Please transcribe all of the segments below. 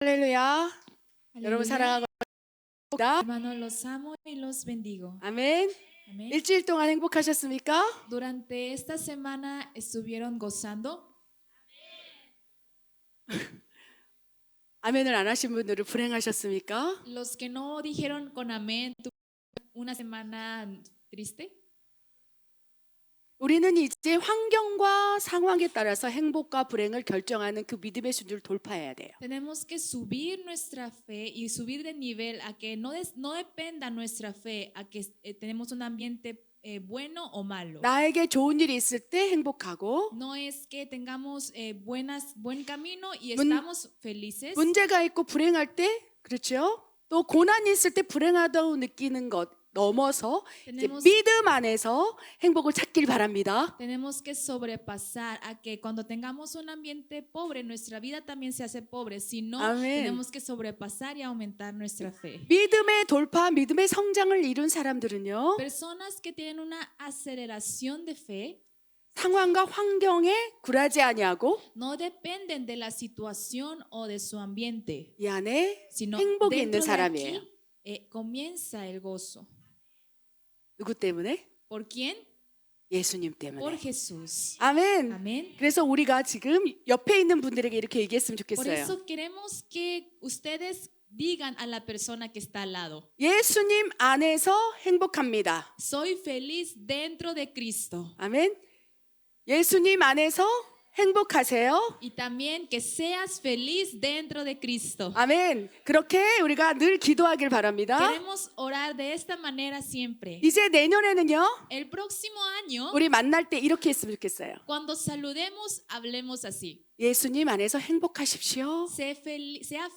할렐루야. 여러분 Aleluya. 사랑하고 있습니다. Hermanos, los amo y los bendigo. 아멘. Amén. 일주일 동안 행복하셨습니까? Durante esta semana estuvieron gozando. 아멘을 안 하신 분들은 불행하셨습니까? Los que no dijeron con amén, tuvieron una semana triste. 우리는 이제 환경과 상황에 따라서 행복과 불행을 결정하는 그 믿음의 수준을 돌파해야 돼요. Tenemos que subir nuestra fe y subir de nivel a que no dependa nuestra fe a que tenemos un ambiente bueno o malo. 나에게 좋은 일이 있을 때 행복하고 No es que tengamos buen camino y 문- estamos felices. 문제가 있고 불행할 때 그렇죠? 또 고난이 있을 때 불행하다고 느끼는 것 넘어서 이제 Tenemos 믿음 안에서 행복을 찾길 바랍니다. Tenemos que sobrepasar a que cuando tengamos un ambiente pobre, nuestra vida también se hace pobre. Si no, Amén. tenemos que sobrepasar y aumentar nuestra fe. 믿음의 돌파, 믿음의 성장을 이룬 사람들은요. Personas que tienen una aceleración de fe 상황과 환경에 굴하지 아니하고 no dependen de la situación o de su ambiente, 이 안에 sino 행복이 있는 dentro de 사람이에요. aquí comienza el gozo. 누구 때문에? ¿Por quién? 예수님 Por 때문에. Jesús. 아멘. Amén. 그래서 우리가 지금 옆에 있는 분들에게 이렇게 얘기했으면 Por 좋겠어요. eso queremos que ustedes digan a la persona que está al lado. 예수님 안에서 행복합니다. Soy feliz dentro de Cristo. 아멘. 예수님 안에서 행복하세요. Y también que seas feliz dentro de Cristo. 아멘. 그렇게 우리가 늘 기도하길 바랍니다. Queremos orar de esta manera siempre. 이제 내년에는요. El próximo año, 우리 만날 때 이렇게 했으면 좋겠어요. cuando saludemos, hablemos así. 예수님 안에서 행복하십시오. Sea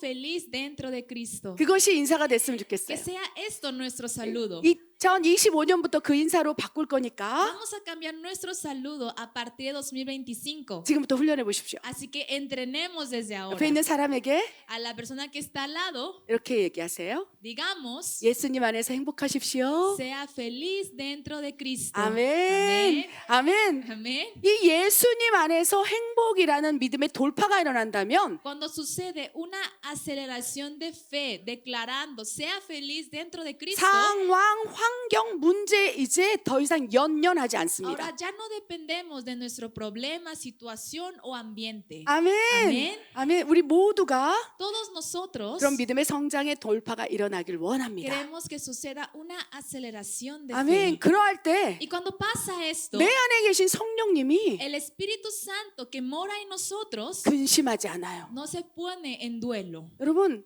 feliz dentro de Cristo. 그것이 인사가 됐으면 Que 좋겠어요. sea esto nuestro saludo. 2025년부터 그 인사로 바꿀 거니까 Vamos a cambiar nuestro saludo a partir de 2025. 지금부터 훈련해 보십시오. Así que entrenemos desde ahora. 옆에 있는 사람에게 A la persona que está al lado, 이렇게 얘기하세요. digamos, 예수님 안에서 행복하십시오. sea feliz dentro de Cristo. 아멘. 아멘. Amén. 이 예수님 안에서 행복이라는 믿음의 돌파가 일어난다면 Cuando sucede una aceleración de fe declarando sea feliz dentro de Cristo, 상황, 환경, 문제 이제 더 이상 연연하지 않습니다. ahora ya no dependemos de nuestro problema, situación o ambiente. 아멘. 아멘. 아멘. 우리 모두가 Todos nosotros 그런 믿음의 성장의 돌파가 일어나길 원합니다. queremos que suceda una aceleración de 아멘. fe. 그러할 때 Y cuando pasa esto, 내 안에 계신 성령님이 el Espíritu Santo que mora en nosotros 근심하지 않아요. no se pone en duelo. 여러분,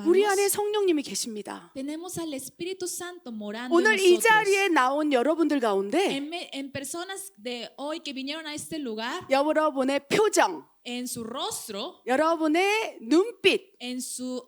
우리 안에 Hermanos, 성령님이 계십니다. tenemos al Espíritu Santo morando en 오늘 이 nosotros. 자리에 나온 여러분들 가운데 En personas de hoy que vinieron a este lugar, 여러분의 표정, en su rostro, 여러분의 눈빛, en su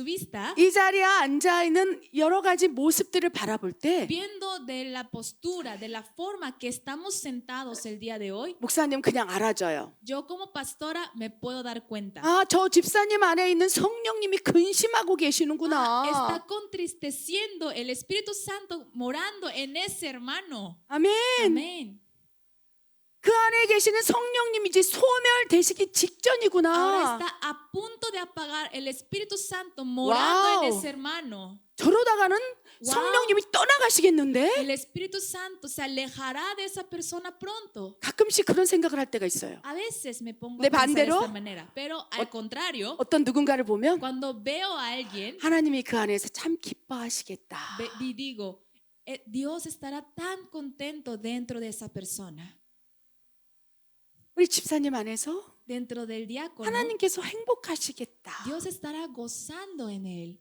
vista, 이 자리에 앉아 있는 여러 가지 모습들을 바라볼 때 viendo de la postura, de la forma que estamos sentados el día de hoy, 목사님 그냥 알아줘요. yo como pastora me puedo dar cuenta. 아, 저 집사님 안에 있는 성령님이 근심하고 Está 계시는구나. contristeciendo el Espíritu Santo morando en ese hermano. 아멘. Amén. 그 안에 계시는 성령님이 이제 소멸되시기 Ahora 직전이구나. está a punto de apagar el Espíritu Santo morando en Wow. ese hermano. 저러다가는 성령님이 떠나가시겠는데? El Espíritu Santo se alejará de esa persona pronto. 가끔씩 그런 생각을 할 때가 있어요. A veces me pongo 네, a pensar de 반대로? esta manera, pero al contrario, 어떤 누군가를 보면 cuando veo a alguien, 하나님이 그 안에서 참 기뻐하시겠다. digo, Dios estará tan contento dentro de esa persona, 우리 집사님 안에서 dentro del diácono. 하나님께서 행복하시겠다. Dios estará gozando en él.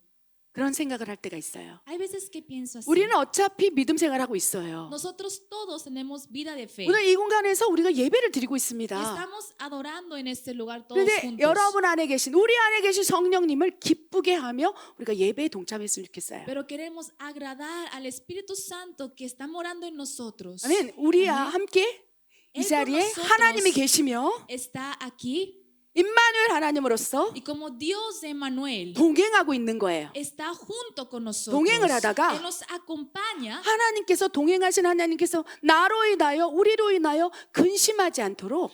그런 생각을 할 때가 있어요. Hay veces que pienso así. 우리는 어차피 믿음 생활하고 있어요. Nosotros todos tenemos vida de fe. 오늘 이 공간에서 우리가 예배를 드리고 Y 있습니다. estamos adorando en este lugar todos 그런데 juntos. 여러분 안에 계신 우리 안에 계신 성령님을 기쁘게 하며 우리가 예배에 동참했으면 좋겠어요. Pero queremos agradar al Espíritu Santo que está morando en nosotros. 아멘. 우리와 아멘. 함께 이 Él con 자리에 nosotros 하나님이 계시며 está aquí 임마누엘 하나님으로서 Y como Dios de Emmanuel 동행하고 있는 거예요. está junto con nosotros, 동행을 하다가 Él nos acompaña. 하나님께서 동행하신 하나님께서 나로 인하여 우리로 인하여 근심하지 않도록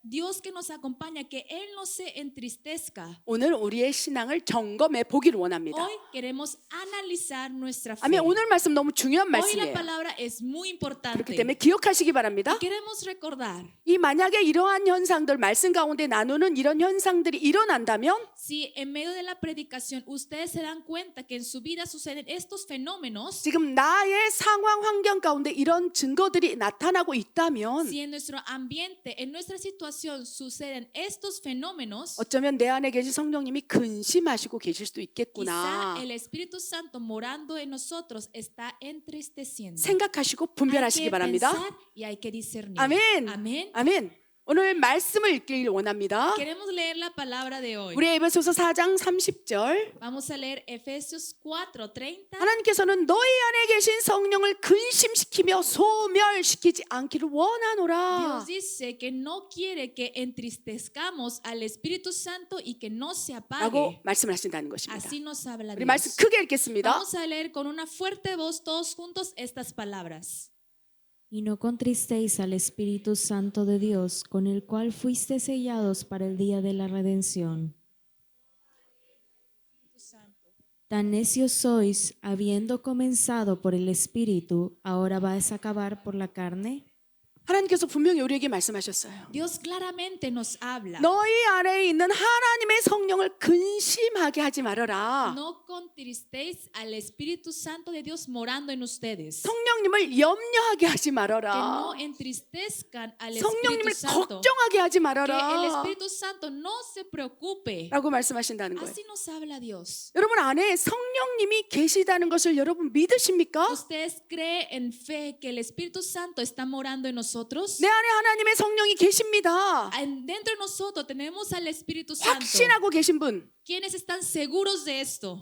Dios que nos acompaña, que Él no se entristezca. 오늘 우리의 신앙을 점검해 보기를 원합니다. Hoy queremos analizar nuestra fe. 아멘. 오늘 말씀 너무 중요한 Hoy la 말씀이에요. palabra es muy 그렇기 importante. 때문에 기억하시기 바랍니다. Y queremos recordar, 이 만약에 이러한 현상들 말씀 가운데 나누는 이런 현상들이 일어난다면 si en medio de la predicación ustedes se dan cuenta que en su vida suceden estos fenómenos, 지금 나의 상황 환경 가운데 이런 증거들이 나타나고 있다면 si en nuestro ambiente, en nuestra situación suceden estos fenómenos, 어쩌면 내 안에 계신 성령님이 근심하시고 계실 수도 quizá 있겠구나 el Espíritu Santo morando en nosotros está entristeciendo. 생각하시고 Hay 분별하시기 que 바랍니다. pensar y hay que discernir. 아멘. Amén. 아멘. 오늘 말씀을 읽길 원합니다. Queremos leer la palabra de hoy. 우리 에베소서 4장 30절 Vamos a leer Efesios 4:30. 하나님께서는 너희 안에 계신 성령을 근심시키며 소멸시키지 않기를 원하노라. Dios dice que no quiere que entristezcamos al Espíritu Santo y que no se 라고 apague. 말씀을 하신다는 것입니다. Así nos habla 우리 말씀 Dios. 크게 읽겠습니다. Vamos a leer con una fuerte voz todos juntos estas palabras. Y no contristéis al Espíritu Santo de Dios, con el cual fuiste sellados para el día de la redención. Tan necios sois, habiendo comenzado por el Espíritu, ¿ahora vais a acabar por la carne? 하나님께서 분명히 우리에게 말씀하셨어요. Dios claramente nos habla. 너희 안에 있는 하나님의 성령을 근심하게 하지 말아라. No contristéis al Espíritu Santo de Dios morando en ustedes. 성령님을 염려하게 하지 Que 말아라. no entristezcan al Espíritu 성령님을 Santo. 걱정하게 하지 Que el 말아라. Espíritu Santo no se preocupe. 라고 말씀하신다는 거예요. Así nos habla Dios. 여러분 안에 성령님이 계시다는 것을 여러분 믿으십니까? ¿Ustedes creen en fe que el Espíritu Santo está morando en nosotros? 내 안에 하나님의 성령이 계십니다. Dentro de nosotros tenemos al Espíritu Santo. 확신하고 계신 분. ¿Quiénes están seguros de esto?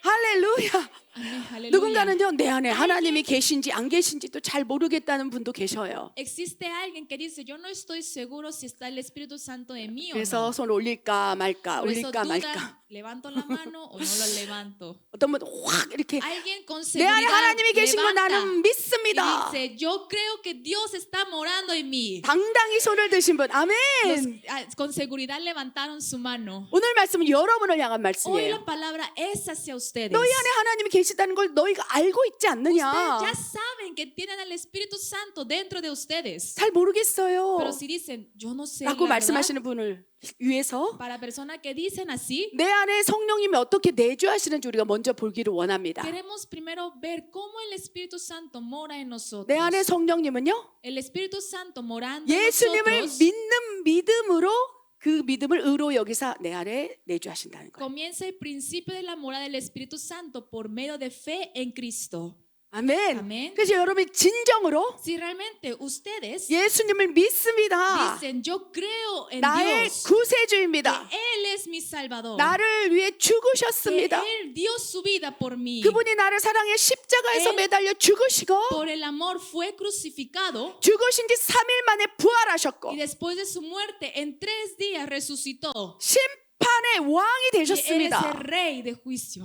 할렐루야. Amén, aleluya. 누군가는요 내 안에 하나님이 계신지 안 계신지도 잘 모르겠다는 분도 계셔요. Existe alguien que dice, yo no estoy seguro si está el Espíritu Santo en mí o 그래서 no. 손 올릴까 말까 Por eso 올릴까 말까. dudan, ¿levanto la mano o no la levanto? 어떤 분 확 이렇게 Alguien con 내 안에 seguridad 하나님이 계신 걸 levanta 나는 y 믿습니다. dice, yo creo que Dios está morando en mí. 당당히 손을 드신 분 아멘. Con seguridad levantaron su mano. 오늘 말씀은 여러분을 향한 Hoy 말씀이에요. la palabra es hacia ustedes. 너희 안에 하나님이 계시다는 걸 너희가 알고 있지 Ustedes 않느냐? ya saben que tienen al Espíritu Santo dentro de ustedes. 잘 모르겠어요. Pero si dicen, yo no sé, 라고 la verdad, 말씀하시는 분을 위해서 para personas que dicen así, 내 안에 성령님이 어떻게 내주하시는지 우리가 먼저 보기를 원합니다. queremos primero ver cómo el Espíritu Santo mora en nosotros. 내 안에 성령님은요 El Espíritu Santo morando en 예수님을 nosotros 믿는 믿음으로 그 믿음을 의로 여기사 내 안에 내주하신다는 거예요. comienza el principio de la morada del Espíritu Santo por medio de fe en Cristo. 아멘. 아멘. 그래서 여러분이 진정으로 Si realmente ustedes 예수님을 믿습니다. dicen, yo creo en 나의 Dios, 구세주입니다. que Él es mi Salvador, 나를 위해 que 죽으셨습니다. Él dio su vida por mí, 그분이 나를 사랑해 십자가에서 Él- 매달려 죽으시고 por el amor fue crucificado 죽으신 지 3일 만에 부활하셨고 y después de su muerte en 3 días resucitó. 심판의 왕이 Y Él es el 되셨습니다. rey de juicio.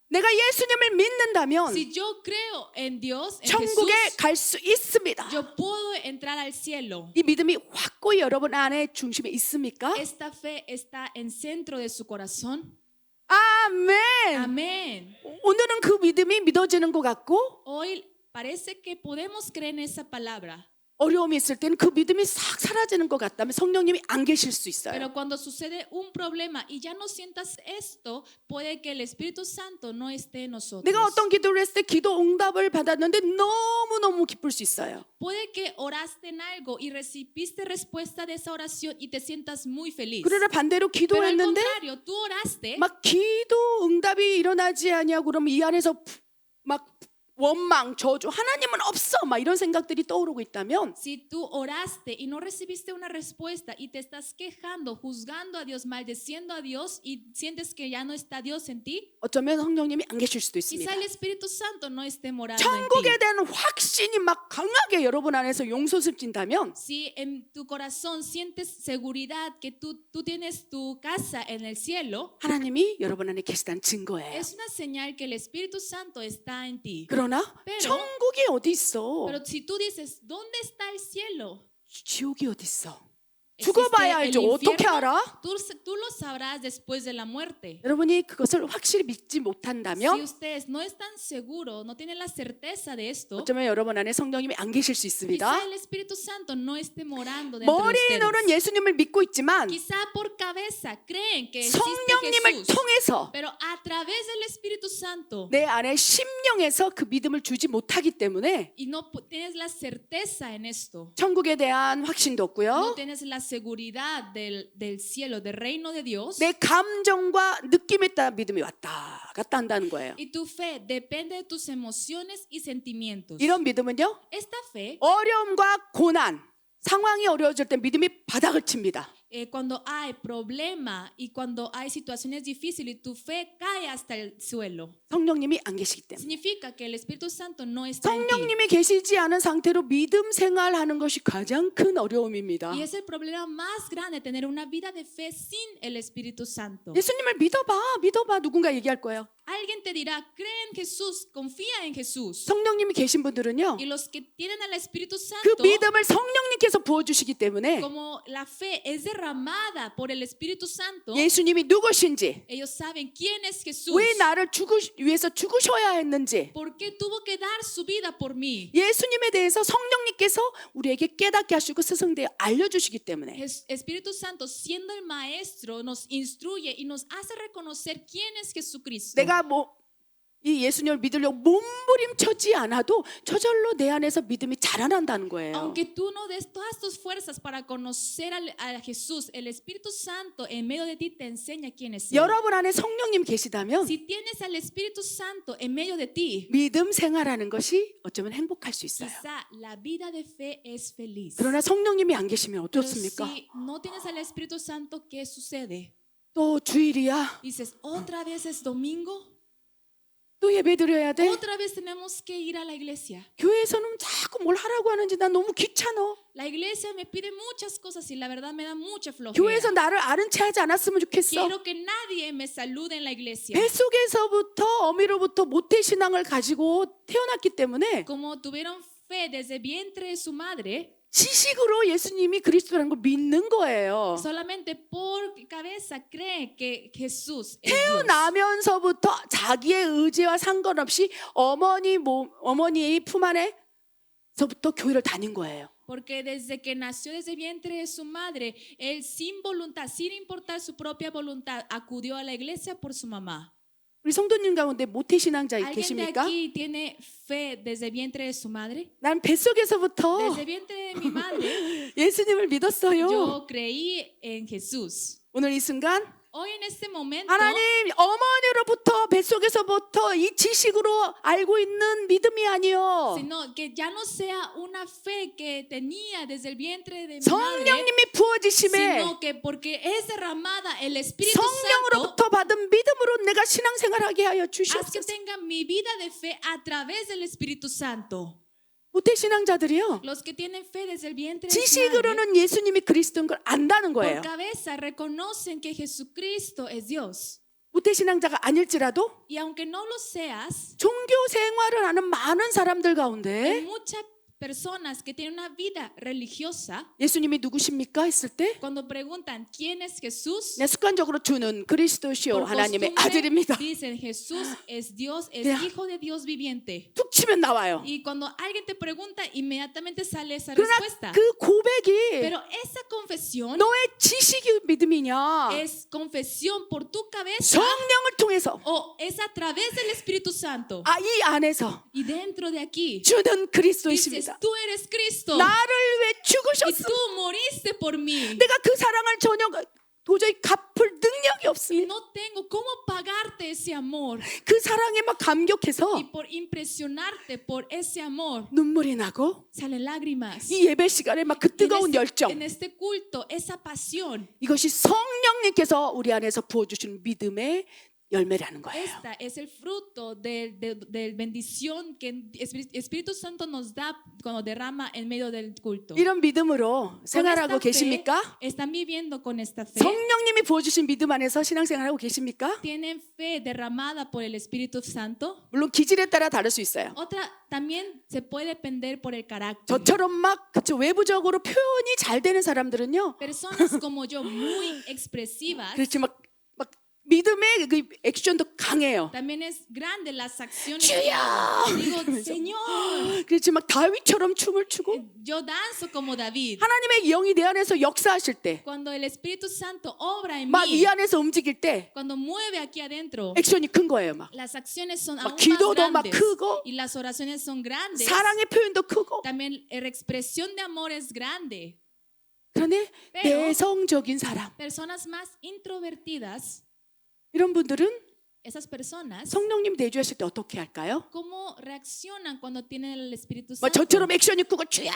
내가 예수님을 믿는다면 Si yo creo en Dios, en 천국에 Jesús, 갈 수 있습니다. yo puedo entrar al cielo. 이 믿음이 확고히 여러분 안에 중심에 있습니까? Esta fe está en centro de su corazón. 아멘. Amén. 오늘은 그 믿음이 믿어지는 것 같고 Hoy parece que podemos creer en esa palabra, 어려움이 있을 때는 그 믿음이 싹 사라지는 것 같다면 성령님이 안 계실 수 있어요. pero cuando sucede un problema y ya no sientas esto, puede que el Espíritu Santo no esté en nosotros. 내가 어떤 기도를 했을 때 기도 응답을 받았는데 너무너무 기쁠 수 있어요. Puede que oraste en algo y recibiste respuesta de esa oración y te sientas muy feliz. 그러나 반대로 Pero al 기도했는데 contrario, tú oraste 막 기도 응답이 일어나지 않냐고 그러면 이 안에서 막 원망, 저주, 하나님은 없어 막 이런 생각들이 떠오르고 있다면 Si tú oraste y no recibiste una respuesta y te estás quejando, juzgando a Dios, maldeciendo a Dios y sientes que ya no está Dios en ti, 어쩌면 성령님이 안 계실 수도 있습니다. quizá el Espíritu Santo no esté morando en ti. 천국에 대한 확신이 막 강하게 여러분 안에서 용솟을진다면 Si en tu corazón sientes seguridad que tú tienes tu casa en el cielo, 하나님이 여러분 안에 계시다는 증거예요. es una señal que el Espíritu Santo está en ti. 그러나 Pero- 천국이 어디 있어? Pero si tú dices, ¿dónde está el cielo? 지옥이 어디 있어? ¿Existe 죽어봐야 el 알죠. 어떻게 infierno? 알아? Tú lo sabrás después de la muerte. 여러분이 그것을 확실히 믿지 Si 못한다면 ustedes no están seguros, no tienen la certeza de esto, 어쩌면 여러분 안에 성령님이 안 계실 수 quizá 있습니다. el Espíritu Santo no esté morando dentro de 머리로는 ustedes. 예수님을 믿고 있지만 Quizá por cabeza creen que existe 성령님을 Jesús, 통해서 pero a través del Espíritu Santo 내 안에 심령에서 그 믿음을 주지 못하기 때문에 y no tienes la certeza en esto. 천국에 대한 확신도 No 없고요. tienes la seguridad del cielo, del reino de Dios. 내 감정과 느낌에 따라 믿음이 왔다 갔다 한다는 거예요. Y tu fe depende de tus emociones y sentimientos. 이런 믿음은요. Esta fe, 어려움과 고난, 상황이 어려워질 때 믿음이 바닥을 칩니다. cuando hay problema y cuando hay situaciones difíciles, tu fe cae hasta el suelo. 성령님이 안 계시기 때문에. Significa que el Espíritu Santo no está en ti. 성령님이 계시지 않은 상태로 믿음 생활하는 것이 가장 큰 어려움입니다. Y es el problema más grande, tener una vida de fe sin el Espíritu Santo. 예수님을 믿어봐. 누군가 얘기할 거예요. Alguien te dirá, cree en Jesús, confía en Jesús. 성령님이 계신 분들은요. Y los que tienen al Espíritu 그 Santo, 믿음을 성령님께서 부어주시기 때문에 como la fe es derramada por el Espíritu Santo, 예수님이 누구신지, ellos saben quién es Jesús. 왜 나를 위해서 죽으셔야 했는지, ¿Por qué tuvo que dar su vida por mí? 예수님에 대해서 성령님께서 우리에게 깨닫게 하시고 스승되어 알려주시기 때문에 Espíritu Santo, siendo el maestro, nos instruye y nos hace reconocer quién es Jesucristo. 내가 이 예수님을 믿으려고 몸부림쳐지 않아도 저절로 내 안에서 믿음이 자라난다는 거예요. Aunque tú no des todas tus fuerzas para conocer a Jesús, el Espíritu Santo en medio de ti te enseña quién es Él. 여러분 안에 성령님 계시다면 Si tienes al Espíritu Santo en medio de ti, 믿음 생활하는 것이 어쩌면 행복할 수 있어요. quizá la vida de fe es feliz. 그러나 성령님이 안 계시면 Pero 어떻습니까? si no tienes al Espíritu Santo, ¿qué sucede? 또 주일이야. Dices, ¿otra vez es domingo? 또 예배 드려야 돼. ¿Otra vez tenemos que ir a la iglesia? 교회에서는 자꾸 뭘 하라고 하는지 난 너무 귀찮아. La iglesia me pide muchas cosas y la verdad me da mucha flojera. 교회에서 나를 아는 체 하지 않았으면 좋겠어. Quiero que nadie me salude en la iglesia. 뱃속에서부터 어미로부터 모태 신앙을 가지고 태어났기 때문에 Como tuvieron fe desde vientre de su madre, 지식으로 예수님이 그리스도라는 걸 믿는 거예요. solamente por cabeza cree que Jesús es Dios. 태어나면서부터 자기의 의지와 상관없이 어머니 품 안에서부터 교회를 다닌 거예요. Porque desde que nació desde vientre de su madre, él sin voluntad, sin importar su propia voluntad, acudió a la iglesia por su mamá. 우리 성도님 가운데 모태 신앙자 ¿Alguien de 계십니까? aquí tiene fe desde vientre de su madre? 난 뱃속에서부터 Desde vientre de mi madre, 예수님을 믿었어요. yo creí en Jesús. 오늘 이 순간 Hoy en este momento, 하나님 어머니로부터 뱃속에서부터 이 지식으로 알고 있는 믿음이 아니요. sino que ya no sea una fe que tenía desde el vientre de mi madre, 성령님이 부어지심에 sino que porque es derramada el Espíritu Santo, 성령으로부터 받은 믿음으로 내가 신앙생활하게 하여 haz que 주시옵소서. tenga mi vida de fe a través del Espíritu Santo. 모태 신앙자들이요. Los que tienen fe desde el vientre de su madre, 지식으로는 예수님이 그리스도인 걸 안다는 por 거예요. cabeza reconocen que Jesucristo es Dios. 모태 신앙자가 아닐지라도 Y aunque no lo seas, 종교 생활을 하는 많은 사람들 hay 가운데 muchas personas que tienen una vida religiosa. 예수님이 누구십니까 했을 때 Cuando preguntan quién es Jesús, 그냥 습관적으로 주는 그리스도시요 por 하나님의 costumbre 아들입니다. dicen Jesús es Dios, es 그냥 hijo de Dios viviente. 툭 치면 나와요. Y cuando alguien te pregunta, inmediatamente sale esa 그러나 respuesta. 그 고백이 Pero esa confesión 너의 지식이 믿음이냐 es confesión por tu cabeza 성령을 통해서 o es a través del Espíritu Santo. 이 안에서 Y dentro de aquí 주는 dices, 그리스도이십니다. tú eres Cristo 나를 왜 y 죽으셨어? tú moriste por mí. 내가 그 사랑을 전혀 도저히 갚을 능력이 y 없습니다. no tengo cómo pagarte ese amor. 그 사랑에 막 감격해서 Y por impresionarte por ese amor, 눈물이 나고 salen lágrimas. 이 예배 시간에 막 그 Y 뜨거운 en 열정, este culto, esa pasión, 이것이 성령님께서 우리 안에서 부어주시는 믿음의 열매라는 거예요. esta es el fruto de bendición que Espíritu Santo nos da cuando derrama en medio del culto. 이런 믿음으로 Con 생활하고 esta fe, 계십니까? ¿están viviendo con esta fe? 성령님이 부어주신 믿음 안에서 신앙생활하고 계십니까? ¿Tienen fe derramada por el Espíritu Santo? 물론 기질에 따라 다를 수 있어요. Otra también se puede depender por el carácter. 저처럼 막 그쵸, 외부적으로 표현이 잘 되는 사람들은요, Personas como yo, muy expresivas, 그렇지 막 믿음의 그 액션도 강해요. también es grande las acciones. 주여! Digo, Señor, 그렇지 막 다윗처럼 춤을 추고 yo danzo como David. 하나님의 영이 내 안에서 역사하실 때, Cuando el Espíritu Santo obra en 막 mí, 이 안에서 움직일 때 cuando mueve aquí adentro, 액션이 큰 거예요. 막 las acciones son 막 aún 기도도 más 막 grandes 크고 y las oraciones son grandes. 사랑의 표현도 크고. También la expresión de amor es grande. 그런데 Pero- 내성적인 사람, Personas más introvertidas, 이런 분들은 esas personas, 성령님 내주하실 때 어떻게 할까요? ¿cómo reaccionan cuando tienen el Espíritu 막 Santo? 저처럼 액션이 크고 주야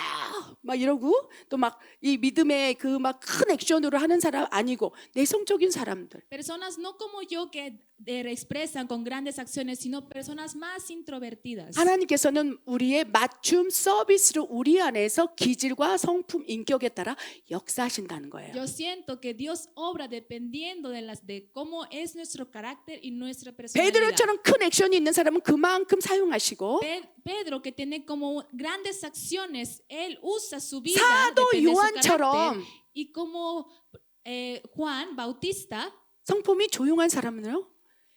막 이러고 또 막 이 믿음의 그 막 큰 액션으로 하는 사람 아니고 내성적인 사람들. Personas no como yo que expresan con grandes acciones, sino personas más introvertidas. 하나님께서는 우리의 맞춤 서비스로 우리 안에서 기질과 성품, 인격에 따라 역사하신다는 거예요. Yo siento que Dios obra dependiendo de cómo es nuestro carácter y nuestra personalidad. 베드로처럼 큰 액션이 있는 사람은 그만큼 사용하시고 Pedro, que tiene como grandes acciones, él usa su vida 사도 depende de su 요한처럼 carácter. Y como Juan Bautista, 성품이 조용한 사람은요,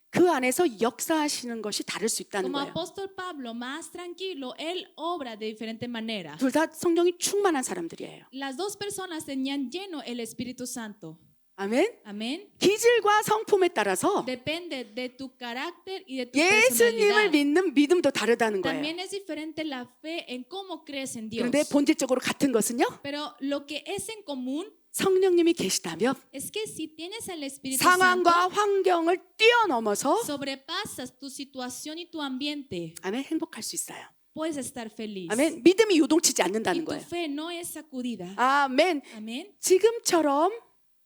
그 안에서 역사하시는 것이 다를 수 있다는 como 거예요. apóstol Pablo, más tranquilo, él obra de diferente manera. 둘 다 성령이 충만한 사람들이에요. Las dos personas tenían lleno el Espíritu Santo. 아멘. Amén. 기질과 성품에 따라서 Depende de tu carácter y de tu 예수님을 personalidad. 믿는 믿음도 다르다는 거예요. También es diferente la fe en cómo crees en Dios. 그런데 본질적으로 같은 것은요, Pero lo que es en común 성령님이 계시다면 es que si tienes el Espíritu Santo, 상황과 환경을 뛰어넘어서 sobrepasas tu situación y tu ambiente, 아멘, 행복할 수 있어요. puedes estar feliz. 아멘. 믿음이 요동치지 Y 않는다는 tu 거예요. fe no es sacudida. 아멘. Amén. 지금처럼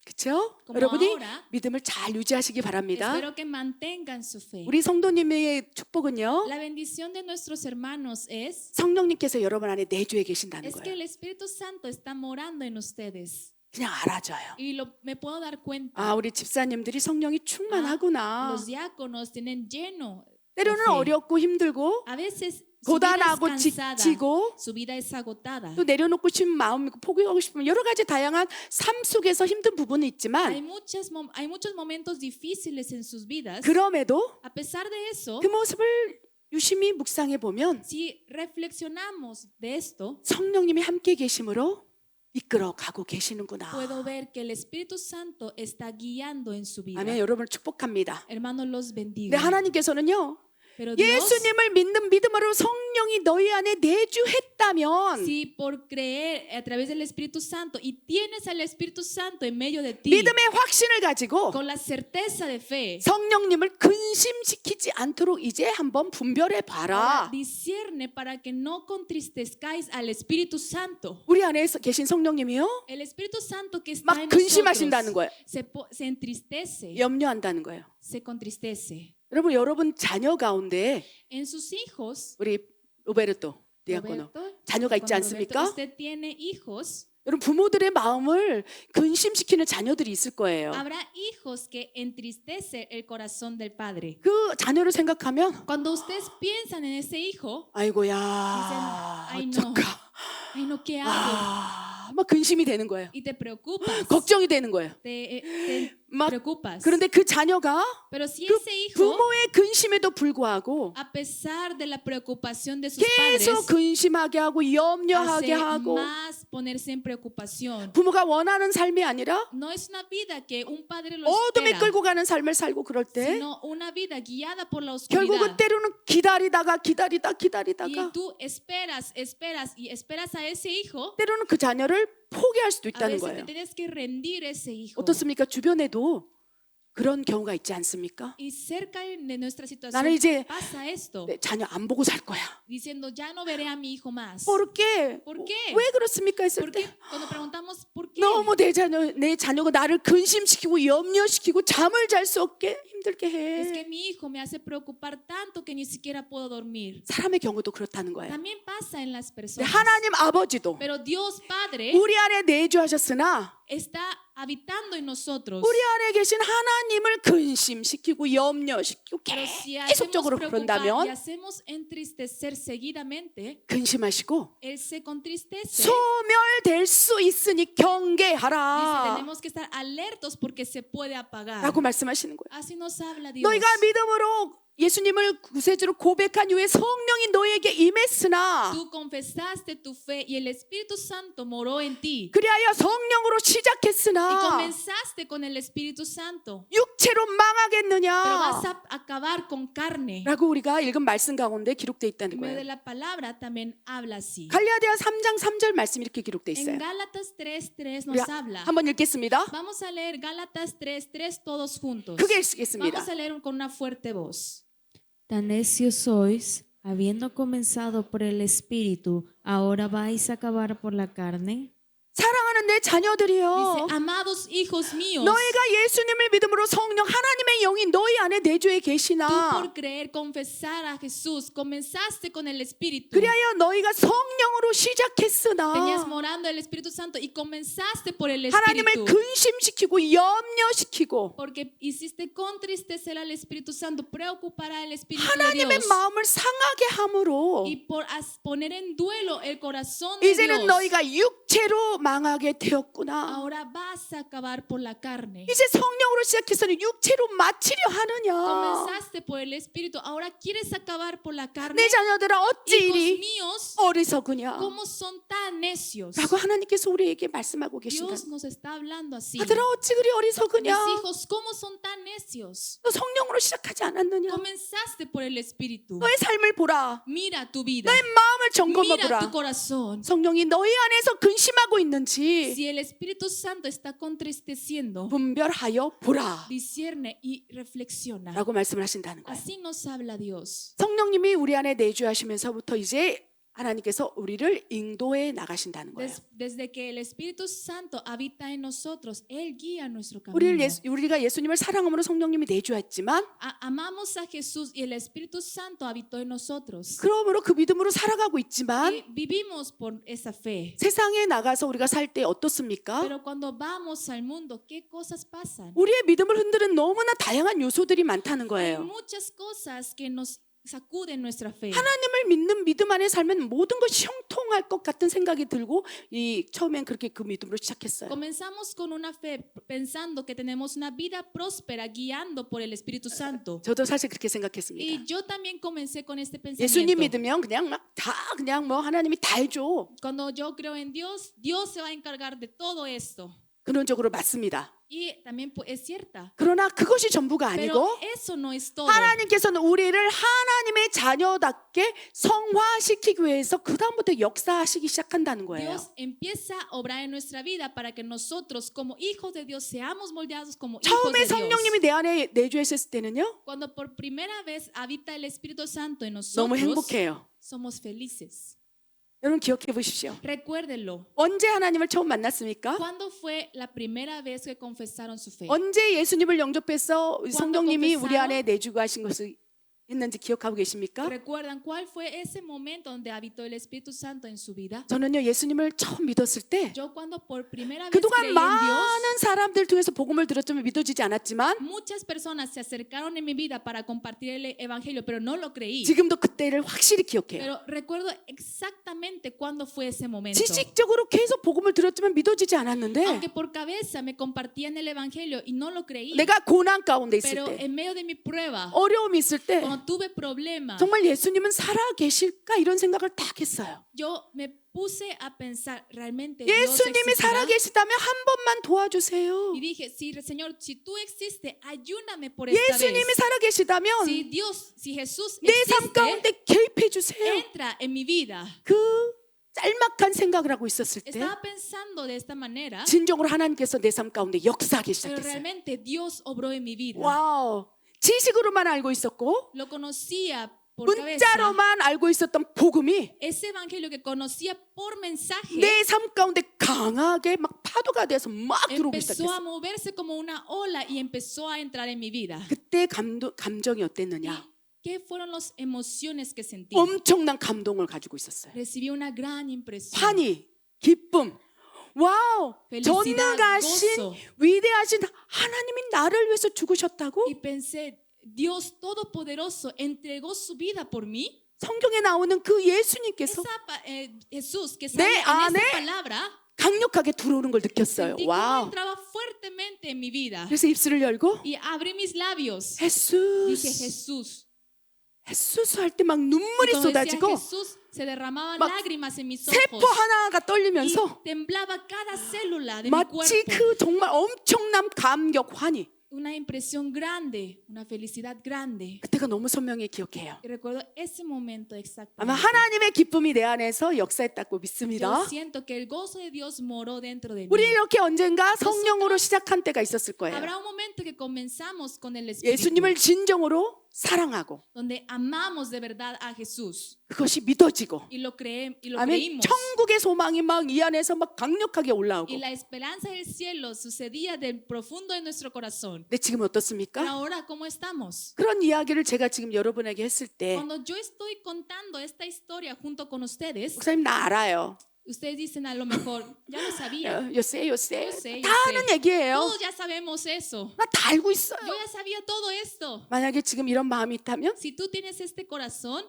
그렇죠? Como 여러분이 ahora, 믿음을 잘 유지하시기 바랍니다. espero que mantengan su fe. 우리 성도님의 축복은요, La bendición de nuestros hermanos es 성령님께서 여러분 안에 내주에 계신다는 que 거예요. el Espíritu Santo está morando en ustedes. 그냥 알아줘요. Y me puedo dar cuenta. 아, 우리 집사님들이 성령이 충만하구나. Los diáconos tienen lleno. 때로는 fe. 어렵고 힘들고 A veces su vida es 고단하고 cansada, 지치고 su vida es agotada. 또 내려놓고 싶은 마음이고 포기하고 싶으면 여러 가지 다양한 삶 속에서 힘든 부분은 Hay 있지만 muchos momentos difíciles en sus vidas. 그럼에도 A pesar de eso, 그 모습을 유심히 묵상해 보면 si reflexionamos de esto, 성령님이 함께 계심으로 이끌어 가고 계시는구나. puedo ver que el Espíritu Santo está guiando en su vida. 아멘. 여러분을 축복합니다. Hermanos, los 근데 bendiga. 하나님께서는요, Pero Dios, 예수님을 믿는 믿음으로 성령이 너희 안에 내주했다면 si por creer a través del Espíritu Santo y tienes al Espíritu Santo en medio de ti, 믿음의 확신을 가지고 con la certeza de fe, 성령님을 근심시키지 않도록 이제 한번 분별해 ahora 봐라. discierne para que no contristezcáis al Espíritu Santo. 우리 안에 계신 성령님이요, El Espíritu Santo que está 막 en 근심하신다는 nosotros 거예요. se entristece, 염려한다는 거예요. se contristece. 여러분 자녀 가운데 En sus hijos, 우리 로베르토 디아코노 Roberto, 자녀가 있지 Juan Roberto, 않습니까? usted tiene hijos. 여러분 부모들의 마음을 근심시키는 자녀들이 있을 거예요. Habrá hijos que entristece el corazón del padre. 그 자녀를 생각하면 Cuando ustedes piensan en ese hijo, 아이고야 Ay, no. 어떡하 ay no, ¿qué hago? 막 근심이 되는 거예요. Y te preocupas, 걱정이 되는 거예요. te 막 preocupas. 그런데 그 자녀가 Pero si 그 ese hijo, 부모의 근심에도 불구하고 a pesar de la preocupación de sus 계속 padres, 근심하게 하고 염려하게 hace 하고 más ponerse en preocupación. 부모가 원하는 삶이 아니라 No es una vida que un padre lo 어둠에 espera, 끌고 가는 삶을 살고 그럴 때 sino una vida guiada por la 결국은 oscuridad. 때로는 기다리다가 Y tú esperas y esperas a ese hijo, 때로는 그 자녀를 자녀를 포기할 수도 A 있다는 veces te 거예요. tienes que rendir ese hijo. 어떻습니까? 주변에도 그런 경우가 있지 않습니까? Y cerca de nuestra 나는 situación 이제 pasa esto, 내 자녀 안 보고 살 거야. diciendo, ya no veré a mi hijo más. ¿Por qué? ¿Por qué? 왜 그렇습니까? 했을 ¿Por qué? 때 Cuando preguntamos por qué, 너무 내 자녀가 나를 근심시키고 염려시키고 잠을 잘 수 없게 힘들게 es que 해. mi hijo me hace preocupar tanto que ni siquiera puedo dormir. 사람의 경우도 그렇다는 거예요. También pasa en las 근데 personas. 하나님 아버지도 Pero Dios Padre 우리 안에 내주하셨으나 está habitando en nosotros. 우리 안에 계신 하나님을 근심시키고 염려시키고 Pero si hacemos 계속적으로 preocupar y 그런다면 hacemos entristecer seguidamente, 근심하시고 Él se contristece. 소멸될 수 있으니 Dice, 경계하라 tenemos que estar alertos porque se puede apagar. 라고 말씀하시는 거예요. Así nos habla Dios. 너희가 믿음으로 예수님을 구세주로 고백한 이후에 성령이 너희에게 임했으나 Tú confesaste tu fe y el Espíritu Santo moró en ti. 그리하여 성령으로 Y 시작했으나 comenzaste con el Espíritu Santo. 육체로 Pero 망하겠느냐 vas a acabar con carne. 라고 우리가 읽은 말씀 가운데 기록되어 있다는 En medio de 거예요. la palabra también habla así. 갈라디아 3장 3절 말씀이 이렇게 기록되어 En 있어요. Gálatas 3:3 우리 nos habla. 한번 읽겠습니다. Vamos a leer Gálatas 3:3 todos juntos. 크게 읽겠습니다. Vamos a leer con una fuerte voz. Tan necios sois, habiendo comenzado por el Espíritu, ¿ahora vais a acabar por la carne? 사랑하는 내 자녀들이요. Dice, amados hijos míos, 너희가 예수님을 믿음으로 성령 하나님의 영이 너희 안에 내주에 tú 계시나 por creer confesar a Jesús, comenzaste con el Espíritu. 그리하여 너희가 성령으로 Tenías 시작했으나 morando el Espíritu Santo y comenzaste por el 하나님을 Espíritu. 근심시키고 염려시키고 Porque hiciste contristecer al Espíritu Santo, preocupar al Espíritu de 하나님의 Dios. 마음을 상하게 함으로 Y por poner en duelo el corazón de 이제는 Dios, 너희가 육체로 망하게 되었구나. ahora vas a acabar por la carne. 이제 성령으로 시작해서는 육체로 마치려 하느냐. Comenzaste por el Espíritu, ahora quieres acabar por la carne. 내 자녀들아 어찌 Hijos 이리 míos, 어리석으냐 ¿cómo son tan necios? 라고 하나님께서 우리에게 말씀하고 계신다. Dios nos está hablando así. 아들아 어찌 그리 Mis 어리석으냐. hijos, ¿cómo son tan necios? 너 성령으로 시작하지 않았느냐. Comenzaste por el Espíritu. 너의 삶을 보라. Mira tu vida. 너의 마음을 점검해 Mira tu 보라. corazón. 성령이 너희 안에서 근심하고 있는지 Si el Espíritu Santo está contristeciendo, 분별하여 보라 discierne y reflexiona. 라고 말씀을 하신다는 거예요. Así nos habla Dios. 성령님이 우리 안에 내주하시면서부터 이제 하나님께서 우리를 인도해 나가신다는 거예요. Desde que el Espíritu Santo habita en nosotros, Él guía nuestro camino. 우리가 예수님을 사랑함으로 성령님이 내주했지만 Amamos a Jesús y el Espíritu Santo habitó en nosotros. 그러므로 그 믿음으로 살아가고 있지만 Y vivimos por esa fe. 세상에 나가서 우리가 살 때 어떻습니까? Pero cuando vamos al mundo, ¿qué cosas pasan? 우리의 믿음을 흔드는 너무나 다양한 요소들이 많다는 Hay 거예요. muchas cosas que nos sacuden nuestra fe. 하나님을 믿는 믿음 안에 살면 모든 것이 형통할 것 같은 생각이 들고 처음엔 그렇게 그 믿음으로 시작했어요. Comenzamos con una fe pensando que tenemos una vida próspera guiando por el Espíritu Santo. 저도 사실 그렇게 생각했습니다. Y yo también comencé con este 예수님 pensamiento. 믿으면 그냥 막 다 그냥 뭐 하나님이 다 해줘. Cuando yo creo en Dios, Dios se va a encargar de todo esto. 근원적으로 맞습니다. Y también es cierta. 그러나 그것이 전부가 Pero 아니고 eso no es todo. 하나님께서는 우리를 하나님의 자녀답게 성화시키기 위해서 그 다음부터 역사하시기 시작한다는 거예요. Dios empieza a obrar en nuestra vida para que nosotros como hijos de Dios seamos moldeados como hijos 처음에 de Dios. 성령님이 내 안에 내주하셨을 때는요. Cuando por primera vez habita el Espíritu Santo en 너무 nosotros, 행복해요. somos felices. 여러분 기억해 보십시오. Recuérdenlo. 언제 하나님을 처음 만났습니까? ¿Cuándo fue la primera vez que confesaron su fe? 언제 예수님을 영접해서 성령님이 우리 confesaron? 안에 내주고 하신 것을 했는지 기억하고 계십니까? ¿Recuerdan cuál fue ese momento donde habitó el Espíritu Santo en su vida? 저는요 예수님을 처음 믿었을 때 Yo cuando por primera vez 그동안 creí en Dios, 많은 사람들 통해서 복음을 들었지만 믿어지지 않았지만 muchas personas se acercaron en mi vida para compartir el evangelio, pero no lo creí. 지금도 그때를 확실히 기억해요. Pero recuerdo exactamente cuándo fue ese momento. 지식적으로 계속 복음을 들었지만 믿어지지 않았는데 Aunque por cabeza me compartían el evangelio y no lo creí. 내가 고난 가운데 있을 Pero 때 en medio de mi prueba, 어려움이 있을 때 cuando tuve problemas, 정말 예수님은 살아 계실까 이런 생각을 딱 했어요. yo me puse a pensar, ¿realmente Dios 예수님이 살아 existirá? 계시다면 한 번만 도와주세요. Y dije, sí, Señor, si tú existes, ayúdame por esta 예수님이 vez. 살아 계시다면 Si Dios, si Jesús 내 삶 existe, 가운데 개입해 주세요. entra en mi vida. 그 짤막한 생각을 하고 있었을 때 estaba pensando de esta manera, 진정으로 하나님께서 내 삶 가운데 역사하기 pero 시작했어요. realmente Dios obró en mi vida. 와우. 지식으로만 알고 있었고 Lo conocía por cabeza. 문자로만 알고 있었던 복음이 Ese evangelio que conocía por mensaje 내 삶 가운데 강하게 막 파도가 돼서 막 들어오기 empezó a 시작했어요. moverse como una ola y empezó a entrar en mi vida. 그때 감정이 어땠느냐? ¿Qué fueron las emociones que sentí? 엄청난 감동을 가지고 있었어요. Recibí una gran impresión. 환희, 기쁨. 와우! Felicidad, 전능하신 gozo. 위대하신 하나님이 나를 위해서 죽으셨다고? Y pensé, Dios Todopoderoso entregó su vida por mí. 성경에 나오는 그 예수님께서 Jesús que 내 sale en 안에 esta palabra, 강력하게 들어오는 걸 느꼈어요. sentí cómo 와우. entraba fuertemente en mi vida. 그래서 입술을 열고 Y abrí mis labios. 예수, Dije Jesús. 예수스 할 때 막 Y 눈물이 cuando decía 쏟아지고 Jesús, se derramaban 막 lágrimas en mis 세포 ojos. 하나가 Y 떨리면서 temblaba cada célula de mi 마치 cuerpo. 그 정말 엄청난 감격, 환희. Una impresión grande, una felicidad grande. 그때가 너무 선명히 기억해요. Y recuerdo ese momento 아마 exactamente. 하나님의 기쁨이 내 안에서 역사했다고 믿습니다. Yo siento que el gozo de Dios moró dentro de mí. 우리 이렇게 언젠가 성령으로 시작한 때가 있었을 거예요. Habrá un momento que comenzamos con el Espíritu, 예수님을 진정으로 사랑하고 donde amamos de verdad a Jesús 그것이 믿어지고 y lo 아멘. creímos. 천국의 소망이 막 이 안에서 막 강력하게 올라오고. Y la esperanza del cielo sucedía del profundo de nuestro corazón. 근데 지금 Pero 어떻습니까? ahora, ¿cómo estamos? 그런 이야기를 제가 지금 여러분에게 했을 때 Cuando yo estoy contando esta historia junto con ustedes, 목사님 나 알아요. ustedes dicen a lo mejor, ya lo sabía. 요새 Yo sé, 다 yo 아는 sé. 얘기예요. Todos ya sabemos eso. 나 다 알고 있어요. Yo ya sabía todo esto. 만약에 지금 이런 마음이 있다면 Si tú tienes este corazón,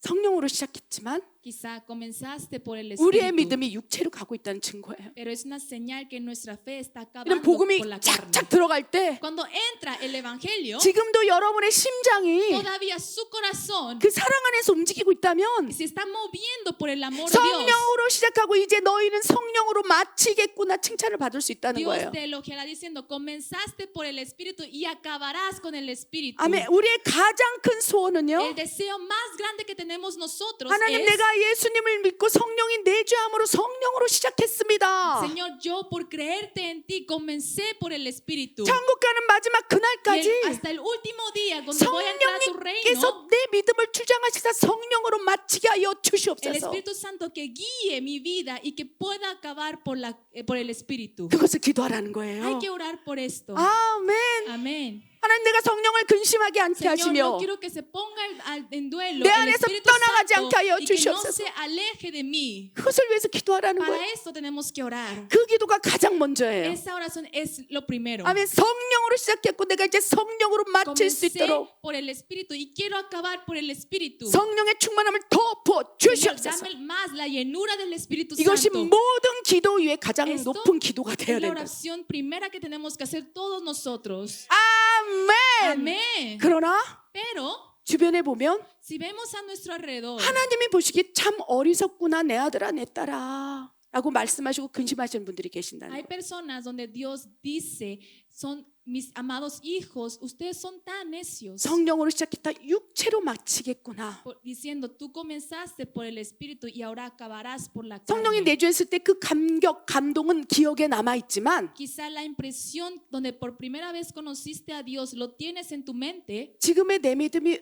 성령으로 시작했지만 quizá comenzaste por el 우리의 Espíritu, 믿음이 육체로 가고 있다는 증거예요. pero es una señal que nuestra fe está 이런 acabando 복음이 por la carne. 착착 들어갈 때 Cuando entra el Evangelio, 지금도 여러분의 심장이 todavía su corazón 그 사랑 안에서 움직이고 있다면 se está moviendo por el amor de Dios. 성령으로 시작하고 이제 너희는 성령으로 마치겠구나 칭찬을 받을 수 있다는 Dios 거예요. te elogiará diciendo, comenzaste por el Espíritu y acabarás con el Espíritu. 아멘. 우리의 가장 큰 소원은요. El deseo más grande que tenemos nosotros 하나님 es, 내가 예수님을 믿고 성령이 내주함으로 성령으로 시작했습니다. Señor, yo por creerte en ti comencé por el Espíritu. 천국 가는 마지막 Y 그날까지 hasta el último día, cuando voy a entrar a tu reino, 성령님께서 내 믿음을 주장하시사 성령으로 마치게 하여 el 주시옵소서. Espíritu Santo que guíe mi vida y que pueda acabar por el Espíritu. 그것을 기도하라는 Hay 거예요. que orar por esto. 아멘. Amén. 하나님 내가 성령을 근심하게 않게 Señor, 하시며 no quiero que se ponga en duelo 내 el 안에서 Espíritu 떠나가지 Santo 않게 하여 y que no 주시옵소서. se aleje de mí. 그것을 위해서 기도하라는 Para 거예요. esto tenemos que orar. 그 기도가 가장 먼저예요. Esa oración es lo primero. 아멘. 성령으로 시작했고 내가 이제 성령으로 마칠 수 Comencé 있도록 por el Espíritu y quiero acabar por el Espíritu. 성령의 충만함을 더 부어 Señor, 주시옵소서. dame más la llenura del Espíritu 이것이 Santo. 모든 기도 위에 가장 Esto 높은 기도가 되어야 Es la 된다. oración primera que tenemos que hacer todos nosotros. 아멘. Amén. 그러나 Pero 주변에 보면 si vemos a nuestro alrededor, 하나님이 보시기에 참 어리석구나 내 아들아 내 딸아 라고 말씀하시고 근심하시는 분들이 계신다는 hay 거예요. personas donde Dios dice, son mis amados hijos, ustedes son tan necios. 성령으로 시작했다 육체로 마치겠구나. Diciendo, tú comenzaste por el Espíritu y ahora acabarás por la 성령이 carne. 내주했을 때 그 감격, 감동은 기억에 남아있지만 Quizá la impresión donde por primera vez conociste a Dios lo tienes en tu mente, 지금의 내 믿음이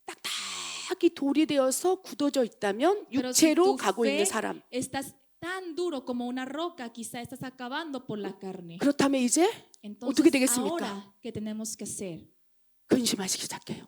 딱딱이 돌이 되어서 굳어져 있다면 pero si 육체로 tu 가고 있는 fe 사람. estás tan duro como una roca, quizá estás acabando por la carne. 그렇다면 이제 Entonces, 어떻게 되겠습니까? ahora, ¿qué tenemos que hacer? 근심하시기 시작해요.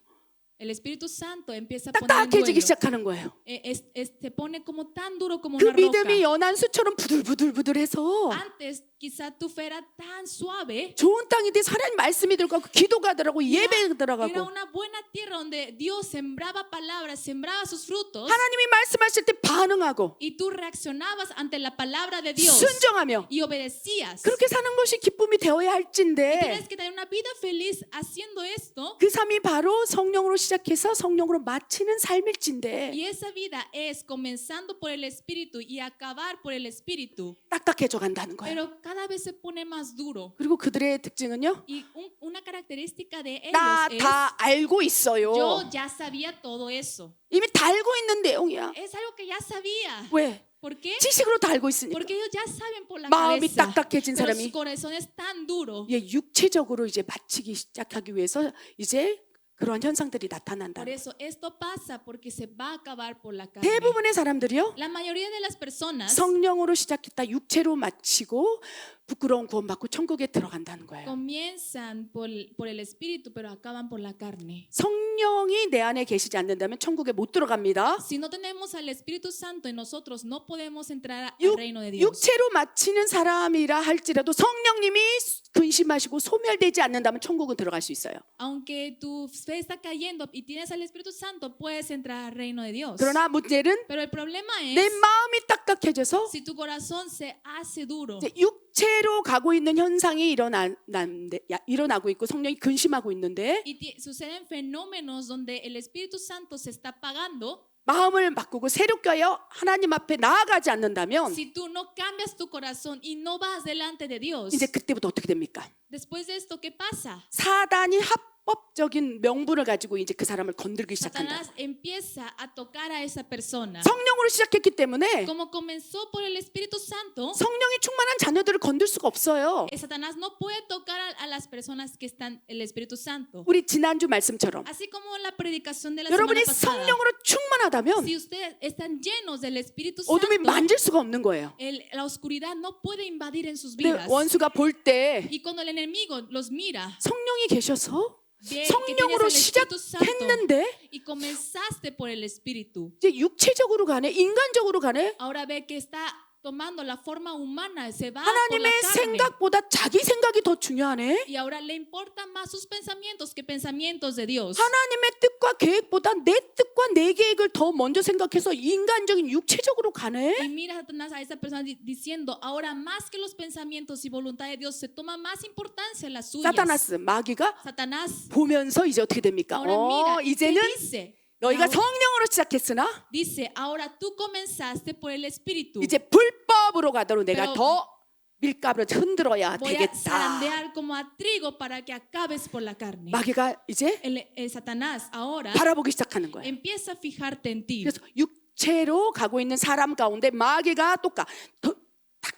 El Espíritu Santo empieza a poner en 딱딱해지기 duelo. 시작하는 거예요. Se pone como tan duro como 그 una roca. 믿음이 연한 수처럼 부들부들부들해서 Antes quizá tu fe era tan suave, 좋은 땅인데 하나님 말씀이 들어가고 기도가 들어가고 예배가 era 들어가고 una buena tierra donde Dios sembraba palabras, sembraba sus frutos, 하나님이 말씀하실 때 반응하고 y tú reaccionabas ante la palabra de Dios 순종하며 y obedecías. 그렇게 사는 것이 기쁨이 되어야 할진데 Tienes que tener una vida feliz haciendo esto, 그 삶이 바로 성령으로 시작해서 성령으로 마치는 삶일진데 y esa vida es comenzando por el Espíritu y acabar por el Espíritu, 딱딱해져 간다는 거예요. pero cada vez se pone más duro. 그리고 그들의 특징은요. Y una característica de 나 ellos es, 다 알고 있어요. yo ya sabía todo eso. 이미 다 알고 있는 내용이야. Es algo que ya sabía. 왜? ¿Por qué? 지식으로 다 알고 있으니까. Porque ellos ya saben por la 마음이 cabeza, 딱딱해진 pero 사람이 su corazón es tan duro. 예, 육체적으로 이제 마치기 시작하기 위해서 이제 그런 현상들이 나타난다. Por eso esto pasa porque se va a acabar por la carne. 대부분의 사람들이요, La mayoría de las personas 성령으로 시작했다 육체로 마치고 부끄러운 구원받고 천국에 들어간다는 거예요. comienzan por el espíritu, pero acaban por la carne. 성령이 내 안에 계시지 않는다면 천국에 못 들어갑니다. Si no tenemos al Espíritu Santo en nosotros, no podemos entrar al 육- reino de Dios. 육체로 마치는 사람이라 할지라도 성령님이 근심하시고 소멸되지 않는다면 천국은 들어갈 수 있어요. Aunque tu fe está cayendo y tienes al Espíritu Santo, puedes entrar al reino de Dios. 그러나 문제는 Pero el problema 내 es 마음이 딱딱해져서 si tu corazón se hace duro 이제 육체로 가고 있는 현상이 일어나고 있고 성령이 근심하고 있는데 y suceden fenómenos donde el Espíritu Santo se está apagando. 마음을 바꾸고 새롭게 하여 하나님 앞에 나아가지 않는다면 Si tú no cambias tu corazón y no vas delante de Dios, 이제 그때부터 어떻게 됩니까? después de esto, ¿qué pasa? 사단이 합법적인 명분을 가지고 이제 그 사람을 건들기 시작한다. Satanás empieza a tocar a esa persona. 성령으로 시작했기 때문에 Como comenzó por el Espíritu Santo, 성령이 충만한 자녀들을 건들 수가 없어요. Satanás no puede tocar a las personas que están el Espíritu Santo. 우리 지난주 말씀처럼 Así como la predicación de la semana 여러분이 pasada. 성령으로 충만하다면 Si ustedes están llenos del Espíritu 어둠이 Santo, 만질 수가 없는 거예요. la oscuridad no puede invadir en sus 근데 vidas. 원수가 볼 때 Y cuando el enemigo los mira, 성령이 계셔서 ve que tienes 성령으로 al Espíritu Santo 시작했는데 y comenzaste por el Espíritu. 이제 육체적으로 가네, 인간적으로 가네. Ahora ve que está tomando la forma humana, se va por la 하나님의 carne. 생각보다 자기 생각이 더 중요하네. Y ahora le importan más sus pensamientos que pensamientos de Dios. 하나님의 뜻과 계획보다 내 뜻과 내 계획을 더 먼저 생각해서 인간적인 육체적으로 가네. Y mira Satanás a esa persona diciendo, ahora más que los pensamientos y voluntad de Dios, se toma más importancia las suyas. 사타나스, 마귀가 Satanás 보면서 이제 어떻게 됩니까? ahora mira, ¿qué 이제는 dice? 너희가 Ahora- 성령으로 시작했으나 Dice, ahora tú comenzaste por el Espíritu. 이제 불법으로 가도록 내가 Pero- 더 밀가루를 흔들어야 Voy a 되겠다. zarandear como a trigo para que acabes por la carne. 마귀가 이제 El Satanás ahora 바라보기 시작하는 거예요. empieza a fijarte en ti. 그래서 육체로 가고 있는 사람 가운데 마귀가 딱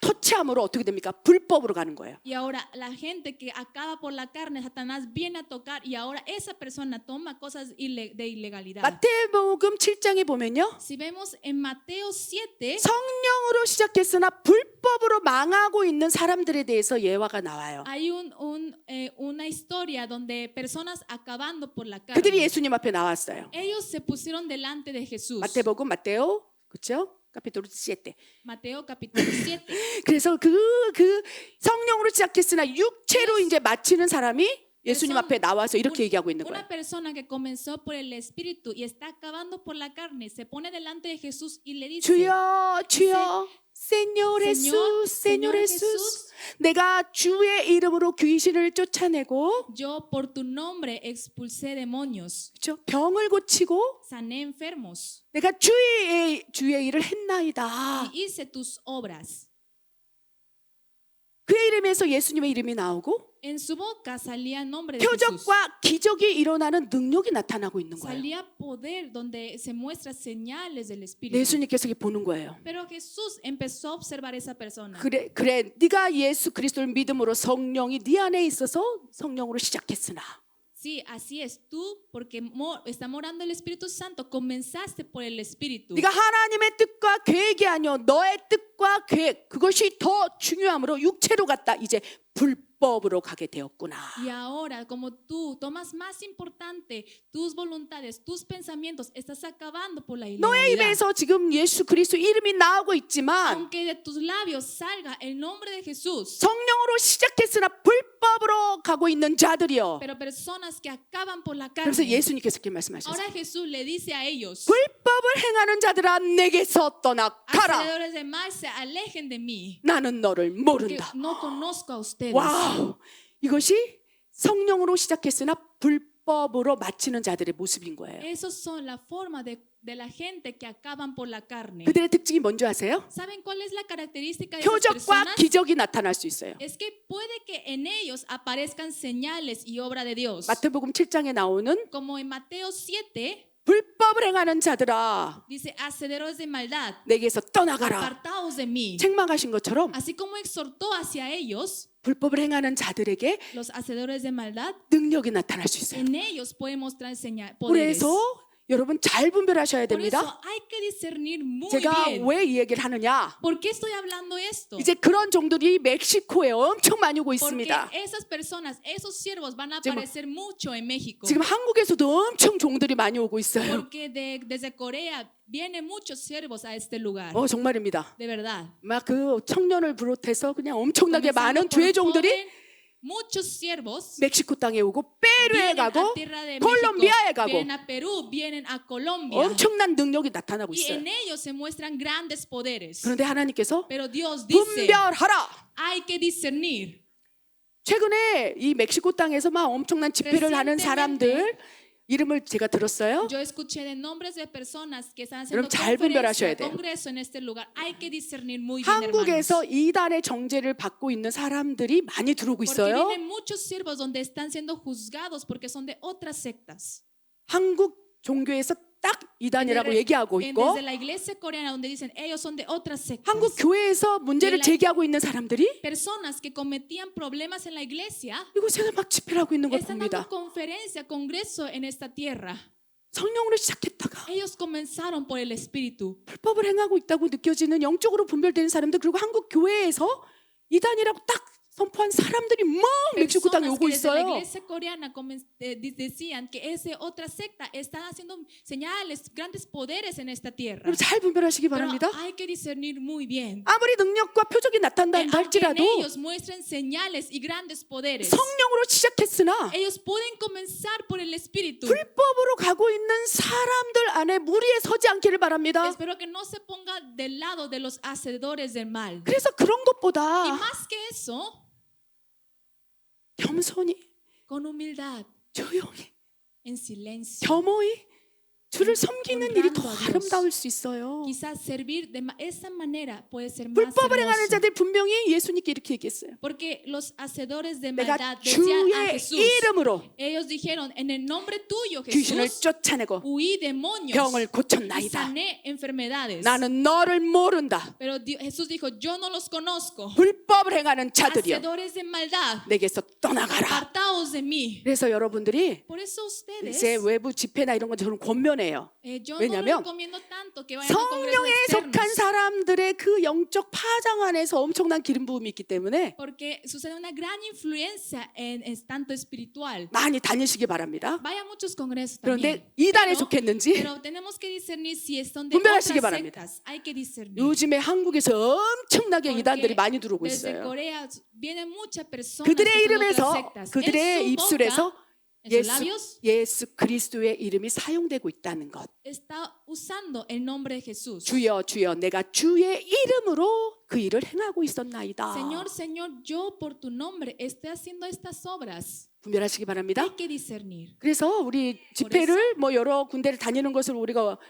터치함으로 어떻게 됩니까? 불법으로 가는 거예요. Y ahora la gente que acaba por la carne, Satanás viene a tocar y ahora esa persona toma cosas de ilegalidad. 마태복음 7장에 보면요. Si vemos en Mateo 7, 성령으로 시작했으나 불법으로 망하고 있는 사람들에 대해서 예화가 나와요. hay una historia donde personas acabando por la 그들이 carne, 예수님 앞에 나왔어요. ellos se pusieron delante de Jesús. 마태복음 마테오 그렇죠? 카피토르 7. Mateo capítulo 7. 그래서 그 성령으로 시작했으나 육체로 이제 마치는 사람이 예수님 앞에 나와서 이렇게 얘기하고 있는 거예요. Una persona que comenzó por el Espíritu y está acabando por la carne, se pone delante de Jesús y le dice, 주여 주여 Señor Jesús, Señor Jesús, 내가 주의 이름으로 귀신을 쫓아내고 yo por tu nombre expulsé demonios, 그렇죠? 병을 고치고 sané enfermos 내가 주의 일을 했나이다. y hice tus obras. 그의 이름에서 예수님의 이름이 나오고 En su boca salía el nombre de Jesús. 표적과 기적이 일어나는 능력이 나타나고 있는 거예요. Salía poder donde se muestran señales del Espíritu. 예수님께서 이렇게 보는 거예요. Pero Jesús empezó a observar a esa persona. 그래 네가 예수 그리스도를 믿음으로 성령이 네 안에 있어서 성령으로 시작했으나 Sí, así es. Tú, porque está morando el Espíritu Santo, comenzaste por el Espíritu. 네가 하나님의 뜻과 계획이 아니요 너의 뜻과 계획 그것이 더 중요함으로 육체로 갔다 이제 불법으로 가게 되었구나. Y ahora, como tú tomas más importante tus voluntades, tus pensamientos, estás acabando por la 너의 ilegalidad. 입에서 지금 예수 그리스도 이름이 나오고 있지만 Aunque de tus labios salga el nombre de Jesús, 성령으로 시작했으나 불법으로 가고 있는 자들이요. pero personas que acaban por la 그래서 carne. 예수님께서 이렇게 말씀하셨어요. Ahora Jesús le dice a ellos, 불법을 행하는 자들아 내게서 떠나가라. hacedores de mal, se alejen de mí, 나는 너를 porque 모른다. no conozco a ustedes. 와우, 이것이 성령으로 시작했으나 불법으로 마치는 자들의 모습인 거예요. Esos son la forma de la gente que acaban por la carne. 그들의 특징이 뭔지 아세요? ¿Saben cuál es la característica de esas 표적과 personas? 기적이 나타날 수 있어요. Es que puede que en ellos aparezcan señales y obra de Dios. 마태복음 7장에 나오는 Como en Mateo 7, 불법을 행하는 자들아 dice, hacedores de maldad, 내게서 떠나가라. apartaos de mí. 책망하신 것처럼 Así como exhortó hacia ellos, 불법을 행하는 자들에게 los hacedores de maldad, 능력이 나타날 수 있어요. en ellos puede mostrar poderes. 그래서 여러분 잘 분별하셔야 Por eso 됩니다. hay que discernir muy 제가 bien. 왜 이 얘기를 하느냐? ¿Por qué estoy hablando esto? 이제 그런 종들이 멕시코에 엄청 많이 오고 Porque 있습니다. esas personas, esos siervos van a 지금- aparecer mucho en México. 지금 한국에서도 엄청 종들이 많이 오고 있어요. Porque desde Corea vienen muchos siervos a este lugar. 정말입니다. De verdad. 막 그 청년을 비롯해서 그냥 엄청나게 Comenzando 많은 por 죄종들이 joven, muchos siervos 멕시코 땅에 오고 페루에 vienen a 가고 tierra de 콜롬비아에 México, 가고 vienen a Perú, vienen a Colombia. 엄청난 능력이 나타나고 Y 있어요. en ellos se muestran grandes poderes. 그런데 하나님께서 Pero Dios dice, 분별하라. hay que discernir. 최근에 이 멕시코 땅에서 막 엄청난 집회를 하는 사람들 이름을 제가 들었어요. Yo escuché de nombres de personas que están haciendo 여러분 잘 분별하셔야 conferencia, 돼요. congreso en este lugar. Hay que discernir muy bien, 한국에서 hermanos. 이단의 정죄를 받고 있는 사람들이 많이 들어오고 Porque 있어요. vienen muchos siervos donde están siendo juzgados porque son de otras sectas. 한국 종교에서 딱 이단이라고 얘기하고 있고 Desde la iglesia coreana donde dicen ellos son de otras sectas. 한국 교회에서 문제를 제기하고 있는 사람들이 Personas que cometían problemas en la iglesia 이곳에서 막 집회를 하고 있는 걸 están 봅니다. dando conferencia, congreso en esta tierra. 성령으로 시작했다가 Ellos comenzaron por el Espíritu. 불법을 행하고 있다고 느껴지는 영적으로 분별되는 사람들 그리고 한국 교회에서 이단이라고 딱 선포한 사람들이 막 멕시코 땅에 Personas 오고 que desde la 있어요. iglesia coreana decían que esa otra secta está haciendo señales, grandes poderes en esta tierra. 여러분 잘 분별하시기 Pero 바랍니다. hay que discernir muy bien. 아무리 능력과 표적이 나타난다 Aunque en 할지라도 ellos muestren señales y grandes poderes, 성령으로 시작했으나 ellos pueden comenzar por el Espíritu. 불법으로 가고 있는 사람들 안에 무리에 서지 않기를 바랍니다. Espero que no se ponga del lado de los hacedores del mal. 그래서 그런 Y 것보다 más que eso, 겸손히 con humildad, 조용히 en silencio. 겸허히 주를 섬기는 일이 더 honrando a Dios. 아름다울 수 있어요. Quizás servir de esa manera puede ser más 불법을 행하는 hermoso. 자들 분명히 예수님께 이렇게 얘기했어요. Porque los hacedores de 내가 maldad decían a 주의 Jesús, 이름으로 ellos dijeron, en el nombre tuyo 귀신을 Jesús, 쫓아내고 huí demonios 병을 y 고쳤나이다. sané enfermedades. 나는 너를 모른다. Pero Jesús dijo, yo no los conozco. 불법을 행하는 자들이여 Hacedores de maldad, 내게서 떠나가라. apartaos de mí. 그래서 여러분들이 Por eso ustedes, 이제 외부 집회나 이런 건 저는 권면해요. yo no 왜냐하면 recomiendo tanto que vayan a congresos 성령에 속한 externos. 사람들의 그 영적 파장 안에서 엄청난 기름 부음이 있기 때문에 Porque sucede una gran influencia en tanto espiritual. 많이 다니시기 바랍니다. Vaya a muchos congresos también. 그런데 이단에 Pero- 속했는지 Pero tenemos que discernir si son de 분별하시기 otras 바랍니다. sectas. Hay que discernir. 요즘에 한국에서 엄청나게 Porque 이단들이 많이 들어오고 desde 있어요. Corea vienen muchas personas 그들의 que son de otras 이름에서 sectas. 그들의 En su 입술에서 boca, en sus labios, 예수 그리스도의 이름이 사용되고 있다는 것. está usando el nombre de Jesús. 주여 주여 내가 주의 이름으로 그 일을 행하고 있었나이다. Señor, Señor, yo por tu nombre estoy haciendo estas obras. 분별하시기 바랍니다. Hay que discernir. 그래서 우리 집회를 뭐 여러 군데를 다니는 것을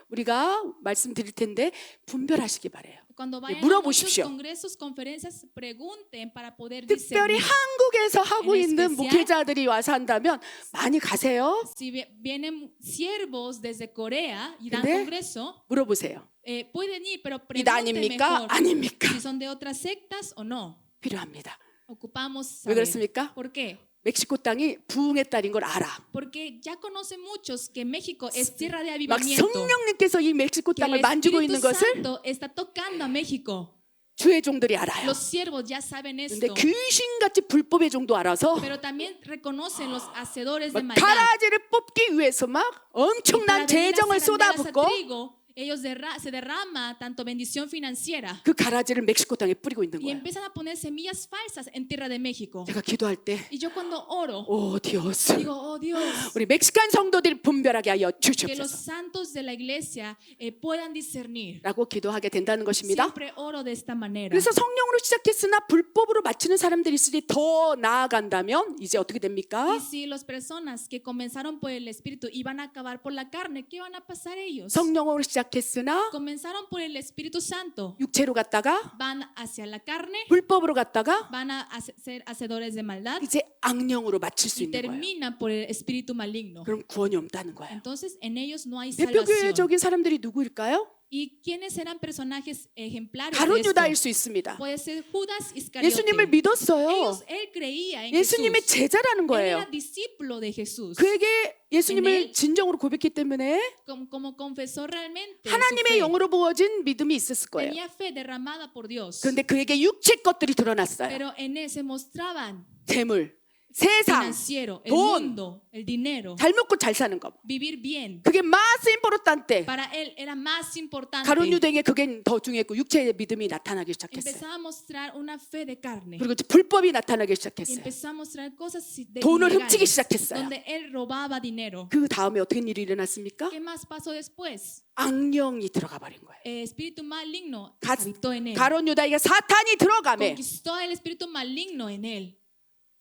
우리가 말씀드릴 텐데 분별하시기 바래요. Cuando vayan a muchos 물어보십시오. congresos, conferencias, pregunten para poder 특별히 discernir. 한국에서 하고 En 있는 especial, 목회자들이 와서 한다면 많이 가세요. Si vienen siervos desde Corea y dan 근데 congreso, 물어보세요. pueden ir, pero pregunten 이단입니까? mejor 아닙니까? si son de otras sectas o no. 필요합니다. Ocupamos 왜 saber. 그렇습니까? ¿Por qué? 멕시코 땅이 부흥의 딸인 걸 알아. Porque ya conocen muchos que México es tierra de 막 avivamiento. 성령님께서 이 멕시코 Que el 땅을 만지고 있는 Espíritu 것을 Santo está tocando a México. 주의 종들이 알아요. Los siervos ya saben 근데 esto. 귀신같이 불법의 종도 알아서 Pero también reconocen los hacedores de 막 maldad. 가라지를 뽑기 위해서 막 Y para 엄청난 venir a 재정을 zaranderas a 쏟아붓고 trigo, ellos se derrama tanto bendición financiera 그 가라지를 멕시코 땅에 뿌리고 있는 y 거예요. empiezan a poner semillas falsas en tierra de México. 제가 기도할 때 Y yo cuando oro, 오 디오스 digo, oh Dios, 우리 멕시칸 성도들이 분별하게 하여 que los 주시옵소서 santos de la iglesia puedan discernir. 라고 기도하게 된다는 것입니다. Siempre oro de esta manera. 그래서 성령으로 시작했으나 불법으로 마치는 사람들이 있으니 더 나아간다면 이제 어떻게 됩니까? Y si las personas que comenzaron por el Espíritu iban a acabar por la carne, ¿qué van a pasar ellos? 성령으로 시작 시작했으나 comenzaron por el Espíritu Santo, 육체로 갔다가 van hacia la carne, 불법으로 갔다가 van a ser hacedores de maldad 이제 악령으로 마칠 수 y 있는 거예요. terminan por el espíritu maligno. 그럼 구원이 없다는 거예요. Entonces en ellos no hay salvación. 대표교회적인 사람들이 누구일까요? ¿Y quiénes eran personajes ejemplares 가룟 de esto? 유다일 수 있습니다. Puede ser Judas 예수님을 Iscariote. 믿었어요. Él creía en 예수님의 Jesús. 제자라는 Él 거예요. era discípulo de Jesús. 그에게 En 예수님을 él, 진정으로 고백했기 때문에 como confesó realmente su 하나님의 fe, 영으로 부어진 믿음이 있었을 거예요. tenía fe derramada por Dios. 그런데 그에게 육체 것들이 드러났어요. Pero en él se mostraban 재물, 세상, financiero, el 돈, mundo, el dinero, 잘 먹고 잘 사는 거. vivir bien. 그게 más importante. Para él era más importante. 가룟 유다에게 그게 더 중요했고 육체의 믿음이 나타나기 시작했어요. Empezaba a mostrar una fe de carne. 그리고 이제 불법이 나타나기 Y 시작했어요. empezó a mostrar cosas de 돈을 ilegales, 훔치기 시작했어요. donde él robaba dinero. 그 다음에 어떻게 일이 일어났습니까? ¿Qué más pasó después? 악령이 들어가 버린 거예요. El espíritu maligno 가- habitó en él. 가룟 유다에게 사탄이 들어가매 Conquistó el espíritu maligno en él.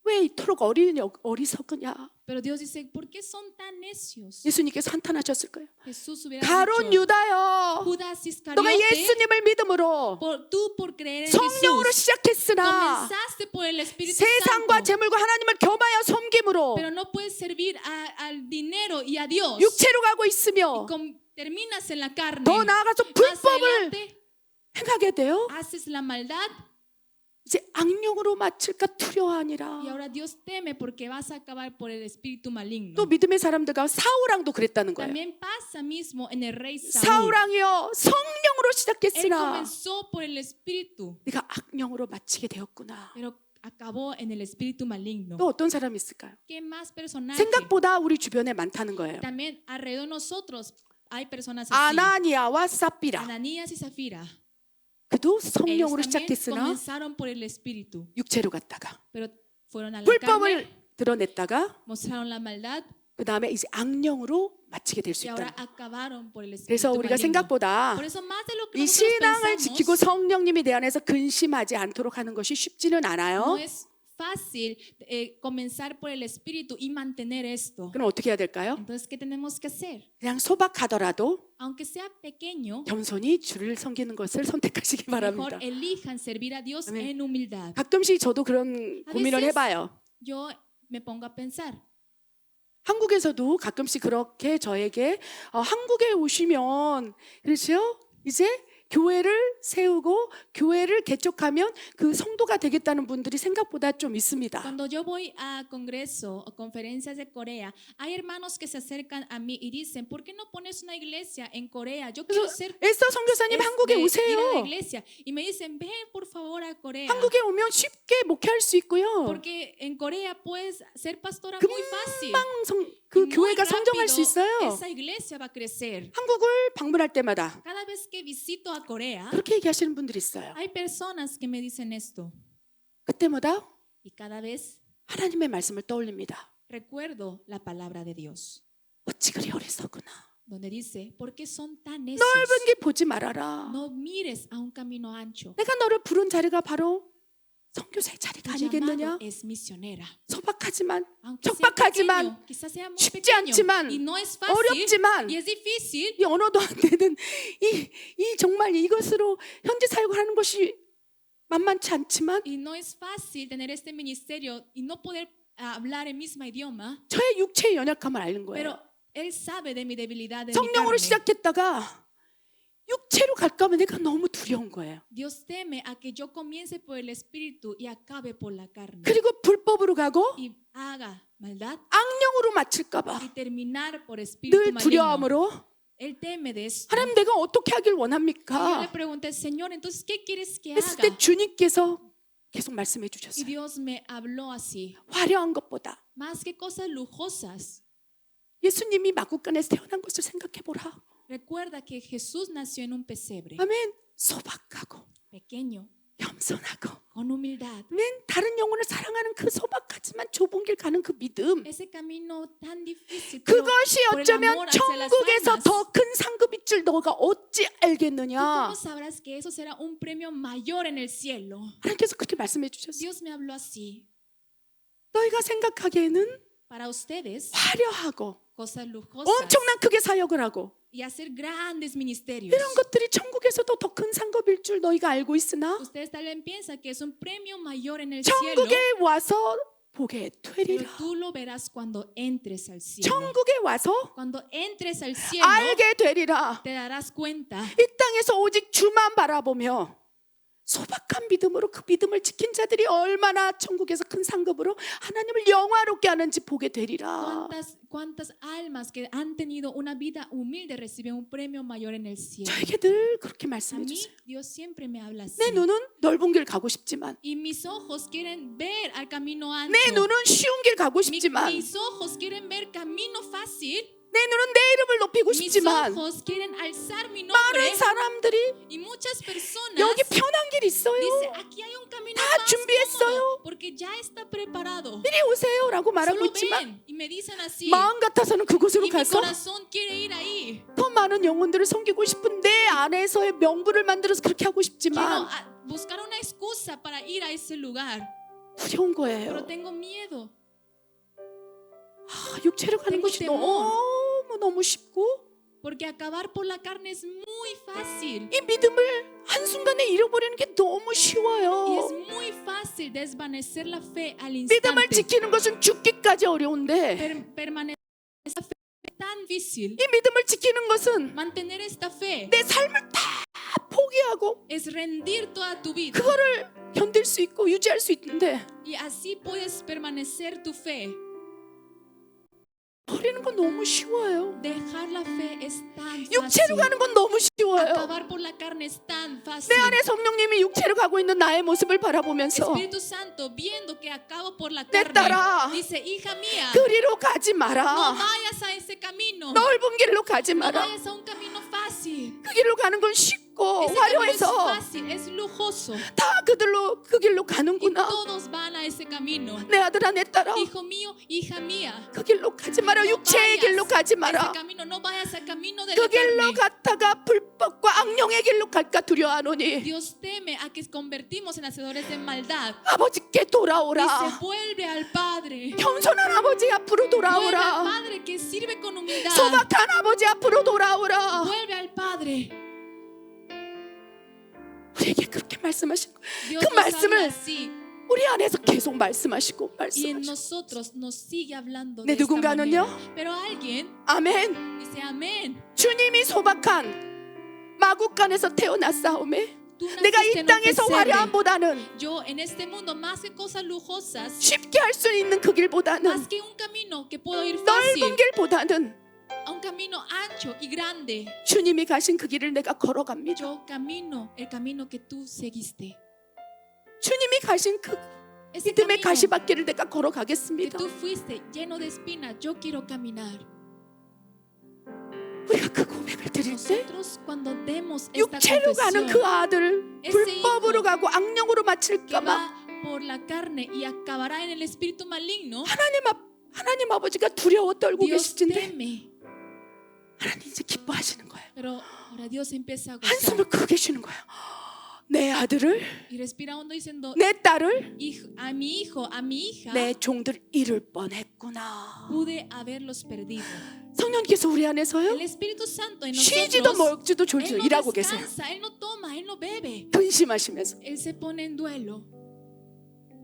왜 이토록 어리석으냐? Pero Dios dice, ¿por qué son tan necios? 예수님께서 한탄하셨을 거예요. Jesús hubiera 가룟 dicho, 유다여, Judas 너가 Iscariote, 예수님을 믿음으로 tú por creer en 성령으로 Jesús, 시작했으나 comenzaste por el Espíritu 세상과 Santo, 재물과 하나님을 겸하여 섬김으로 pero no puedes servir al dinero y a Dios. 육체로 가고 있으며 Terminas en la carne. 더 나아가서 Más 불법을 adelante, 행하게 돼요. haces la maldad 이제 악령으로 마칠까 y 두려워하니라. ahora Dios teme porque vas a acabar por el espíritu maligno. 또 믿음의 사람들과 사울왕도 그랬다는 거예요. También pasa mismo en el rey Saúl. 사울왕이여 성령으로 Él 시작했으나 comenzó por el espíritu, 내가 악령으로 마치게 되었구나. pero acabó en el espíritu maligno. 또 어떤 사람이 있을까요? ¿Qué más personajes? 생각보다 우리 주변에 많다는 거예요. También alrededor de nosotros hay personas así. 아나니아와 사피라. Ananías y Zafira. 그도 Ellos 성령으로 también 시작했으나 comenzaron por el espíritu, 육체로 갔다가 pero fueron a la 불법을 carne, 드러냈다가 mostraron la maldad 그 다음에 이제 악령으로 마치게 될 수 y 있다. ahora acabaron por el espíritu 그래서 우리가 maligno. 생각보다 Por eso más de lo que 이 nosotros 신앙을 pensamos, 지키고 성령님이 내 안에서 근심하지 않도록 하는 것이 쉽지는 않아요. no es fácil comenzar por el espíritu y mantener esto. 그럼 어떻게 해야 될까요? Entonces, ¿qué tenemos que hacer? 그냥 소박하더라도 Aunque sea pequeño, 겸손히 주를 섬기는 것을 선택하시기 바랍니다. mejor elijan servir a Dios Amén. en humildad. 가끔씩 저도 그런 A 고민을 veces- 해봐요. Yo me pongo a pensar, 한국에서도 가끔씩 그렇게 저에게 한국에 오시면 그렇죠? 이제 교회를 세우고 교회를 개척하면 그 성도가 되겠다는 분들이 생각보다 좀 있습니다. cuando yo voy a congreso o conferencias de Corea, hay hermanos que se acercan a mí y dicen, ¿por qué no pones una iglesia en Corea? Yo quiero ser 에스더 선교사님 한국에 ir a la 오세요. iglesia. Y me dicen, ven por favor a Corea. 한국에 오면 쉽게 목회할 수 있고요. Porque en Corea puedes ser pastora muy fácil. 그 Y muy 교회가 성장할 수 rápido 있어요. esa iglesia va a crecer. 한국을 방문할 때마다 Cada vez que visito a Corea, 그렇게 얘기하시는 분들이 있어요. hay personas que me dicen esto. 그때마다 Y cada vez 하나님의 말씀을 떠올립니다. recuerdo la palabra de Dios, 어찌 그리 어리석구나. donde dice, ¿por qué son tan necios? 넓은 길 보지 말아라. No mires a un camino ancho. 내가 너를 부른 자리가 바로 선교사의 자리가 Tu 아니겠느냐? llamado es misionera. 소박하지만 Aunque sea 척박하지만 pequeño, quizás sea muy 쉽지 pequeño 않지만 y no es fácil 어렵지만 y es difícil 이 언어도 안 되는 이 정말 이것으로 현지 사역을 하는 것이 만만치 않지만 y no es fácil tener este ministerio y no poder hablar el mismo idioma, 저의 육체의 연약함을 앓는 거예요. pero él sabe de mi debilidad de mi 성령으로 carne. 시작했다가 육체로 갈까 하면 내가 너무 두려운 거예요. Dios teme a que yo comience por el espíritu y acabe por la carne 그리고 불법으로 가고 y haga maldad 악령으로 마칠까 봐 y terminar por espíritu 늘 maligno. 두려움으로 Él teme de esto. 하나님 내가 어떻게 하길 Y yo le 원합니까? pregunté, Señor, entonces, ¿qué quieres que 했을 때 haga? 주님께서 계속 말씀해 Y 주셨어요. Dios me habló así, 화려한 것보다 más que cosas lujosas. 예수님이 마구간에서 태어난 것을 생각해 보라. Recuerda que Jesús nació en un pesebre, 아멘. 소박하고 pequeño, 겸손하고 con humildad. 아멘. 다른 영혼을 사랑하는 그 소박하지만 좁은 길 가는 그 믿음. Ese camino tan difícil, pero 그것이 por el 어쩌면 amor hacia las 천국에서 almas, 더 큰 상급일 줄 너가 어찌 ¿tú 알겠느냐? cómo sabrás que eso será un premio mayor en el cielo? 하나님께서 그렇게 말씀해 주셨어요. Dios me habló así. 너희가 생각하기에는 Para ustedes, 화려하고 cosas lujosas 엄청난 크게 사역을 하고 y hacer grandes ministerios. 이런 것들이 천국에서도 더 큰 상급일 줄 너희가 알고 있으나 Ustedes tal vez piensan que es un premio mayor en el cielo, 천국에 와서 보게 pero 되리라. tú lo verás cuando entres al cielo. 천국에 와서 Cuando entres al cielo, 알게 되리라. te darás cuenta 이 땅에서 오직 주만 바라보며 소박한 믿음으로 그 믿음을 지킨 자들이 얼마나 천국에서 큰 상급으로 하나님을 영화롭게 하는지 보게 되리라. cuántas almas que han tenido una vida humilde reciben un premio mayor en el cielo. 저에게 늘 그렇게 A 말씀해 mí 주세요. Dios siempre me habla así. 내 눈은 넓은 길 가고 싶지만, Y mis ojos quieren ver al camino ancho. 내 눈은 쉬운 길 가고 싶지만, Mis ojos quieren ver camino fácil. 내 눈은 내 이름을 높이고 Mis 싶지만 ojos quieren alzar mi nombre. 많은 사람들이 Y muchas personas 여기 편한 길 있어요. dicen, aquí hay un camino 다 más 준비했어요. cómodo porque ya está preparado. 이리 오세요라고 말하고 Solo 있지만 ven y me dicen así. 마음 같아서는 그곳으로 Y mi 가서 corazón quiere ir ahí. 더 많은 영혼들을 섬기고 싶은 내 안에서의 명분을 만들어서 그렇게 하고 Quiero 싶지만 buscar una excusa para ir a ese lugar. 두려운 Pero 거예요. tengo miedo. 육체로 가는 tengo 것이 temor. 너무 쉽고 Porque acabar por la carne es muy fácil. 이 믿음을 한순간에 잃어버리는 게 너무 Y es 쉬워요. muy fácil desvanecer la fe al 믿음을 instante. 지키는 것은 죽기까지 어려운데 Permanecer esa fe es tan difícil. 이 믿음을 지키는 것은 Mantener esta fe 내 삶을 다 포기하고 es rendir toda tu vida. 그거를 견딜 수 있고 유지할 수 있는데 Y así puedes permanecer tu fe. 버리는 건 너무 쉬워요. Dejar la fe es tan 육체로 fácil. 가는 건 너무 쉬워요. Acabar por la carne es tan 내 fácil. 안에 성령님이 육체로 가고 있는 나의 모습을 바라보면서 Espíritu Santo, viendo que acabo por la 내 carne, 딸아, dice, hija mía, 그리로 가지 no 마라. vayas a ese camino. 넓은 길로 가지 No 마라. vayas a un camino fácil. 그 길로 가는 건 쉽고 Ese camino es 화려해서 fácil, es lujoso. 다 그들로 그 길로 Y 가는구나. todos van a ese camino. 내 아들아 내 딸아 Hijo mío, hija mía, 그 길로 가지 마라. no 육체의 vayas 길로 가지 a ese 마라. camino, no vayas al camino de 그 la 길로 carne. 갔다가 불법과 악령의 길로 갈까 두려워하노니 Dios teme a que convertimos en hacedores de maldad. 아버지께 Dice, 돌아오라. vuelve al Padre. 겸손한 아버지 앞으로 Vuelve al 돌아오라. Padre que sirve con humildad. 소박한 아버지 앞으로 돌아오라. Vuelve al Padre. 우리에게 그렇게 말씀하신 거예요. Dios 그 nos habla 말씀을 así 우리 안에서 계속 말씀하시고 y en 말씀하시고. nosotros nos sigue hablando 네, de esta 누군가는요? manera. Pero alguien 아멘. dice amén. 주님이 소박한 마국간에서 태어났사오매 Tú 내가 naciste 이 en un 땅에서 pesebre. 화려함보다는 Yo en este mundo más que cosas lujosas, 쉽게 할 수 있는 그 길보다는 más que un camino que puedo ir 넓은 fácil, 길보다는 a un camino ancho y grande. 주님이 가신 그 길을 내가 걸어갑니다. Yo camino el camino que tú seguiste. 주님이 가신 그 Ese 믿음의 camino 가시밭길을 내가 que 걸어가겠습니다. tú fuiste lleno de espinas, yo quiero caminar. 우리가 그 고백을 드릴 때 Nosotros cuando demos esta 육체로 가는 그 confesión 아들을 불법으로 가고 악령으로 que 마칠까봐 va por la carne y acabará en el espíritu maligno, 하나님 아버지가 두려워 떨고 Dios 계시는데 teme. 하나님 이제 기뻐하시는 거예요. Pero ahora Dios empieza a gozar 한숨을 크게 쉬는 거예요. 내 아들을 y respira hondo diciendo, 내 딸을 a mi hijo, a mi hija, 내 종들 잃을 뻔했구나. pude haberlos perdido. 성령께서 우리 안에서요 El Espíritu Santo en 쉬지도 nosotros, 먹지도 Él 졸지도 no 일하고 계세요. descansa, Él no toma, Él no bebe. 근심하시면서 Él se pone en duelo.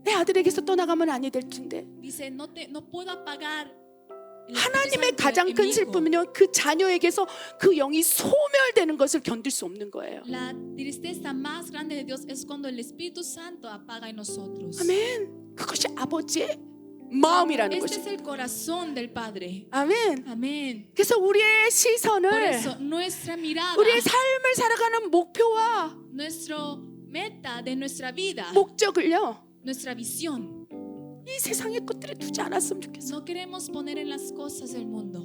내 아들에게서 떠나가면 아니 될 텐데 Dice, no puedo apagar. el Espíritu 하나님의 Santo 가장 en 큰 mi hijo. 슬픔은요 그 자녀에게서 그 영이 소멸되는 것을 견딜 수 없는 거예요. La tristeza más grande de Dios es cuando el Espíritu Santo apaga en nosotros. 아멘. 그것이 아버지의 마음이라는 Este es 것이. el corazón del Padre. 아멘. Amén. 그래서 우리의 Por 시선을 eso nuestra mirada, 우리의 삶을 살아가는 목표와 nuestro meta de nuestra vida, 목적을요 nuestra visión, 이 세상의 것들에 두지 않았으면 좋겠어. no queremos poner en las cosas del mundo.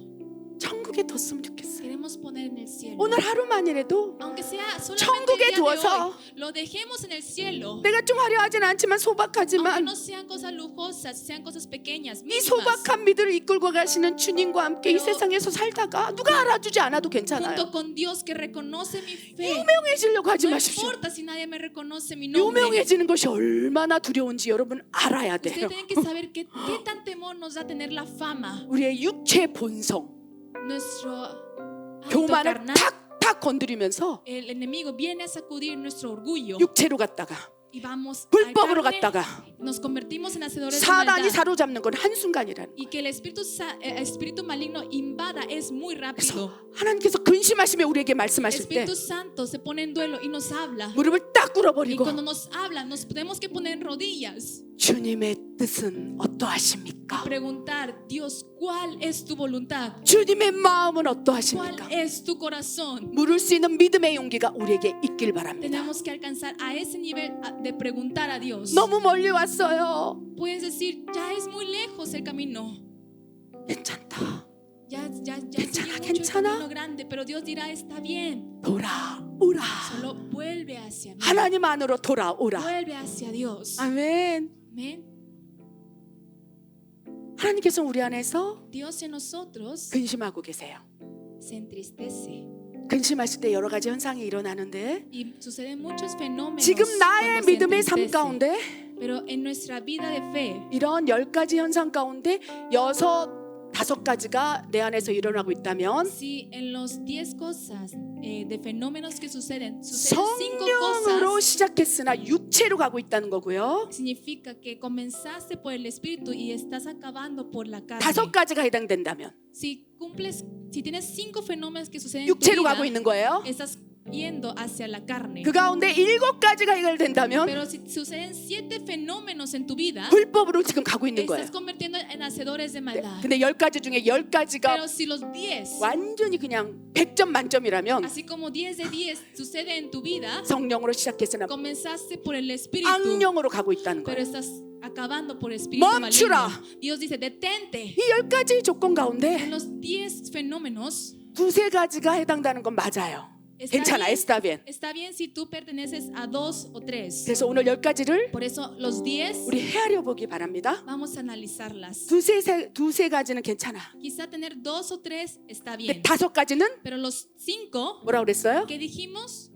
천국에 뒀으면 좋겠어요. Queremos poner en el cielo. 오늘 하루만이라도 Aunque sea solamente 천국에 el día de 두어서 hoy, lo dejemos en el cielo. 내가 좀 화려하진 않지만 Aunque 소박하지만 no sean cosas lujosas, sean cosas pequeñas, 이 mínimas. 소박한 믿음을 이끌고 가시는 주님과 함께 이 Pero- 세상에서 살다가 누가 알아주지 않아도 괜찮아요. Junto con Dios que reconoce mi fe. 유명해지려고 하지 No 마십시오. importa si nadie me reconoce mi nombre. 유명해지는 것이 얼마나 두려운지 여러분 알아야 돼요. Ustedes tienen que saber qué tan temor nos da tener la fama. 우리의 육체의 본성, Nuestro hábito 교만을 carnal, 탁탁 건드리면서 el enemigo viene a sacudir nuestro orgullo 육체로 갔다가 y vamos 불법으로 al carne, 갔다가 nos convertimos en hacedores de 사단이 maldad. 사로잡는 건 한순간이라는 Y que el espíritu maligno invada es muy rápido. 하나님께서 근심하시며 우리에게 El 말씀하실 때 Espíritu Santo se pone en duelo y nos habla. 무릎을 딱 Y 꿇어버리고 cuando nos habla, nos tenemos que poner en rodillas 주님의 뜻은 y 어떠하십니까? preguntar, Dios, ¿cuál es tu voluntad? 주님의 마음은 ¿Cuál 어떠하십니까? es tu corazón? 물을 수 있는 믿음의 용기가 우리에게 있길 바랍니다. Tenemos que alcanzar a ese nivel de preguntar a Dios. 너무 멀리 왔어요. Puedes decir, ya es muy lejos el camino. 괜찮다. Ya 괜찮아, sigue mucho el 괜찮아. camino grande, pero Dios dirá, está bien. 돌아오라. Solo vuelve hacia mí. 하나님 안으로 돌아오라. Vuelve hacia Dios. 아멘. Amén. 하나님께서 우리 안에서 Dios en nosotros 근심하고 계세요. se entristece. 근심하실 때 여러 가지 현상이 일어나는데 Y suceden muchos fenómenos 지금 나의 cuando se 믿음의 삶 entristece. 가운데 Pero en nuestra vida de fe, 이런 10가지 현상 가운데 5-5가지가 내 안에서 일어나고 있다면 si en los 10 cosas de fenómenos que suceden 5 성령으로 cosas, 시작했으나 육체로 가고 있다는 거고요. significa que comenzaste por el Espíritu y estás acabando por la carne. 5가지가 해당된다면 Si tienes 5 fenómenos que suceden en tu 육체로 vida, 가고 있는 거예요. estás yendo hacia la carne. 그 가운데 7가지가 해결된다면 Pero si suceden 7 fenómenos en tu vida, 불법으로 지금 가고 있는 거예요. estás convirtiendo en hacedores de maldad. 근데 10가지 중에 10가지가 Pero si los 10, 완전히 그냥 100점 만점이라면 así como 10 de 10 sucede en tu vida, 성령으로 시작했으나 comenzaste por el Espíritu, 악령으로 가고 있다는 pero 거예요. estás acabando por espíritu 멈추라. maligno. Dios dice, detente. 이 10가지 조건 En 가운데 los 10 fenómenos, 2-3가지가 해당되는 건 맞아요. 괜찮아, 에스타비엔. está bien si tú perteneces a 2 o 3. 그래서 오늘 10가지를 Por eso los 10 우리 헤아려 보기 바랍니다. vamos a analizarlas. 2-3가지는 괜찮아. Quizá tener 2 o 3 está 근데 bien. 5가지는 Pero los 5 뭐라 그랬어요? que dijimos,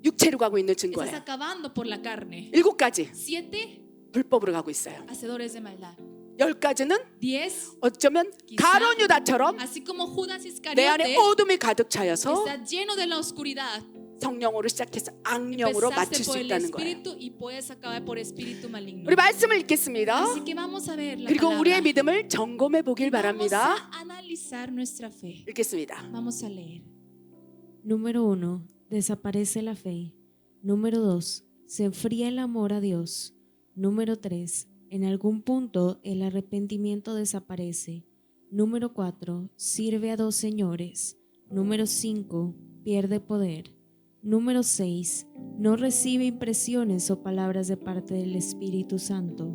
육체로 가고 있는 estás 증거예요. acabando por la carne. 7가지 7 불법으로 가고 있어요. hacedores de maldad. 10가지는 10, 어쩌면 가룟 유다처럼 así como Judas 내 안에 Iscariote 어둠이 가득 차여서 está lleno de la oscuridad. 성령으로 시작해서 악령으로 Empezaste 맞출 수 por el 있다는 거예요. espíritu y puedes acabar por espíritu maligno. 우리 말씀을 읽겠습니다. Así que vamos a ver la 그리고 palabra. 우리의 믿음을 점검해 보길 Vamos 바랍니다. a analizar nuestra fe. 읽겠습니다. Vamos a leer. Número 1. Desaparece la fe. Número 2. Se enfría el amor a Dios. Número 3. En algún punto el arrepentimiento desaparece. Número 4. Sirve a dos señores. Número 5. Pierde poder. Número 6. No recibe impresiones o palabras de parte del Espíritu Santo.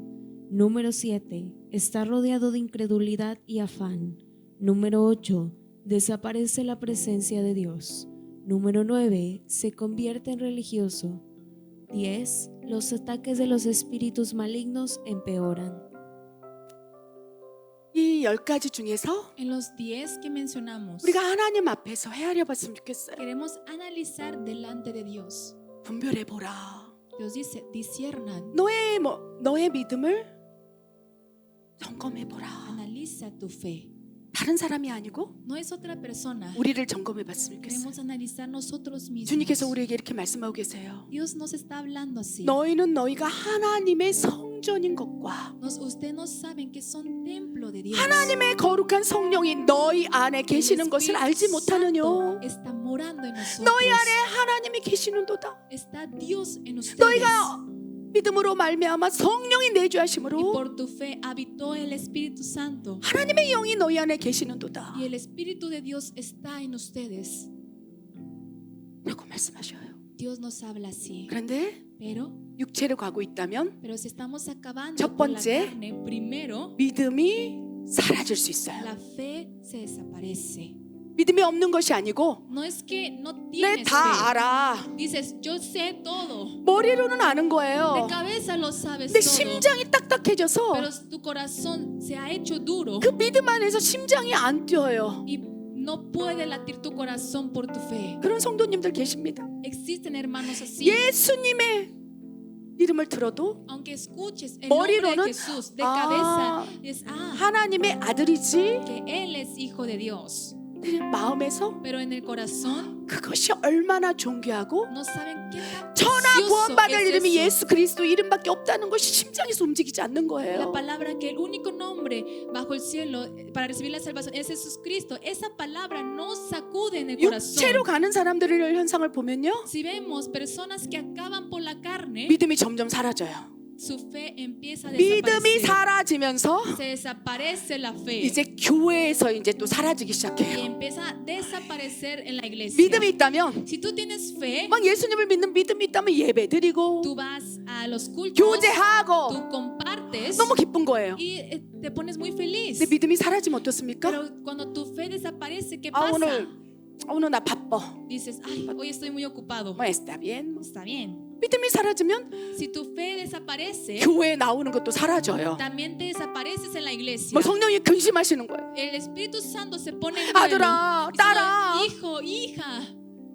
Número 7. Está rodeado de incredulidad y afán. Número 8. Desaparece la presencia de Dios. Número 9. Se convierte en religioso. 10. Los ataques de los espíritus malignos empeoran. 이 10가지 중에서 En los 10 que mencionamos, 우리가 하나님 앞에서 헤아려 봤으면 좋겠어요. queremos analizar delante de Dios. 분별해 보라. Dios dice, disciernan, 너의 믿음을 점검해 보라. analiza tu fe. 다른 사람이 아니고 No es otra persona. 우리를 점검해 봤으면 좋겠어요. Queremos analizar nosotros mismos. 주님께서 우리에게 이렇게 말씀하고 계세요. Dios nos está hablando así. 너희는 너희가 하나님의 성전인 것과 Ustedes no saben que son templo de Dios. 하나님의 거룩한 성령이 너희 안에 계시는 것을 알지 못하느뇨. Está morando en nosotros. 너희 안에 하나님이 계시는도다. Está Dios en ustedes. 너희가 믿음으로 말미암아 성령이 Y 내주하심으로 por tu fe habitó el Espíritu Santo. 하나님의 영이 너희 안에 계시는도다. Y el Espíritu de Dios está en ustedes. 라고 말씀하셔요. Dios nos habla así. 그런데 Pero 육체로 가고 있다면 si estamos acabando 첫 por la 번째, carne, primero 믿음이 사라질 수 있어요. la fe se desaparece. 믿음이 없는 것이 아니고 No es que no 내 tienes 다 fe. 알아. Dices, yo sé todo. 머리로는 아는 De 거예요. cabeza lo sabes 내 todo. 심장이 딱딱해져서 Pero tu corazón se ha hecho duro 그 믿음 안에서 심장이 안 뛰어요. y no puede latir tu corazón por tu fe. 그런 성도님들 계십니다. Existen hermanos así. 예수님의 이름을 들어도 Aunque escuches el nombre 머리로는 de Jesús, de cabeza es 하나님의 아들이지 que Él es hijo de Dios. 마음에서 pero en el corazón 그것이 얼마나 존귀하고 no saben qué tan 천하 precioso 구원받을 es 이름이 eso. 예수 그리스도 이름밖에 없다는 것이 심장에서 움직이지 않는 La 거예요. palabra que el único nombre bajo el cielo para recibir la salvación es Jesucristo. Esa palabra no sacude en el 육체로 corazón. 가는 사람들의 현상을 보면요, Si vemos personas que acaban por la carne, 믿음이 점점 사라져요. su fe empieza a 믿음이 desaparecer. 사라지면서 Se desaparece la fe 이제 교회에서 이제 또 사라지기 y 시작해요. empieza a desaparecer en la iglesia. 믿음이 있다면 Si tú tienes fe, 막 예수님을 믿는 믿음이 있다면 예배 드리고 tú vas a los cultos, 교제하고 tú compartes 너무 기쁜 거예요. y te pones muy feliz. 근데 믿음이 사라지면 어떻습니까? Pero cuando tu fe desaparece, ¿qué 아, pasa? 오늘 나 바빠. Dices, ay, hoy estoy muy ocupado. 뭐 está bien. Está bien. 믿음이 사라지면 Si tu fe desaparece, 교회에 나오는 것도 사라져요. también te desapareces en la iglesia. 뭐 성령이 근심하시는 거예요. El Espíritu Santo se pone en 아들아, duelo, 딸아, diciendo, hijo, hija,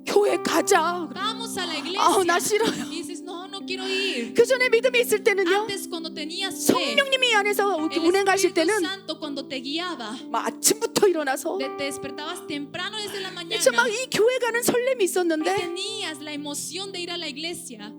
교회 가자. vamos a la iglesia. 아우, 나 싫어요. Y dices, no, no quiero ir. 그 전에 믿음이 있을 때는요, Antes cuando tenías fe, 성령님이 이 안에서 el 운행하실 Espíritu 때는 Santo cuando te guiaba, 막 아침부터 일어나서 te despertabas temprano desde la mañana 진짜 막 이 교회 가는 설렘이 y 있었는데 tenías la emoción de ir a la iglesia.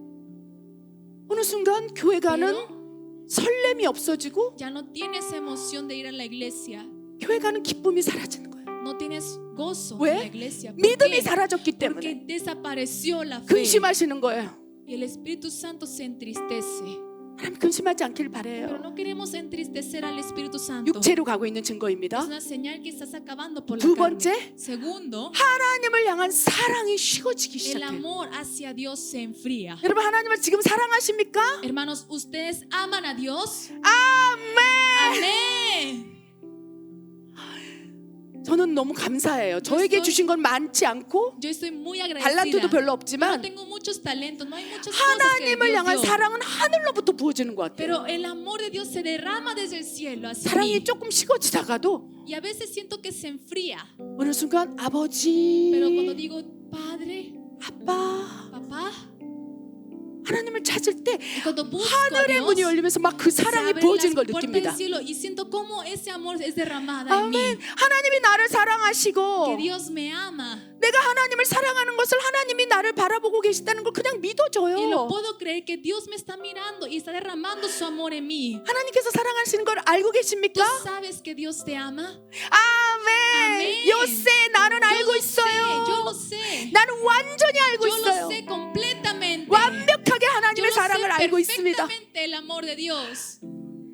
어느 순간 교회 가는 Pero 설렘이 없어지고 ya no tienes emoción de ir a la iglesia. 교회 가는 기쁨이 사라지는 거예요. No tienes gozo 왜? en la iglesia. ¿Por 믿음이 qué? 사라졌기 Porque 때문에 desapareció la fe. 근심하시는 거예요. Y el Espíritu Santo se entristece. 하나님 근심하지 않길 Pero 바래요. no queremos entristecer al Espíritu Santo. 육체로 가고 있는 Es 증거입니다. una señal que estás acabando por la 두 carne. 번째, Segundo, 하나님을 향한 사랑이 식어지기 el 시작해요. amor hacia Dios se enfría. 여러분 하나님을 지금 사랑하십니까? Hermanos, ¿ustedes aman a Dios? 아멘. Amén. 저는 너무 감사해요. 저에게 주신 건 많지 않고 Yo estoy muy 달란트도 agradecida. 별로 No 없지만 tengo muchos talentos, no hay muchas cosas que 하나님을 Dios 향한 dio. 사랑은 하늘로부터 부어지는 것 같아요. Pero el amor de Dios se derrama desde el cielo hacia 사랑이 mí. 조금 식어지다가도 Y a veces siento que se enfría. 어느 순간 아버지, Pero cuando digo Padre, 아빠, Papá, 하나님을 찾을 때 y cuando busco a 하늘의 문이 Dios, 열리면서 막 그 se 사랑이 abren 부어지는 las 걸 puertas 느낍니다. del cielo y siento cómo ese amor es derramada en mí. 아멘. 하나님이 나를 Que 사랑하시고 Dios me ama. 내가 하나님을 사랑하는 것을 하나님이 나를 바라보고 계시다는 걸 그냥 Y lo 믿어줘요. puedo creer que Dios me está mirando y está derramando su amor en mí. 하나님께서 사랑하시는 걸 알고 ¿Tú 계십니까? sabes que Dios te ama? 아멘. 아멘. 요새 나는 Yo 알고 lo sé, yo 있어요. lo sé. 나는 완전히 알고 Yo lo 있어요. sé completamente. 완벽하게 Yo 하나님의 lo sé 사랑을 알고 있습니다. perfectamente el amor de Dios.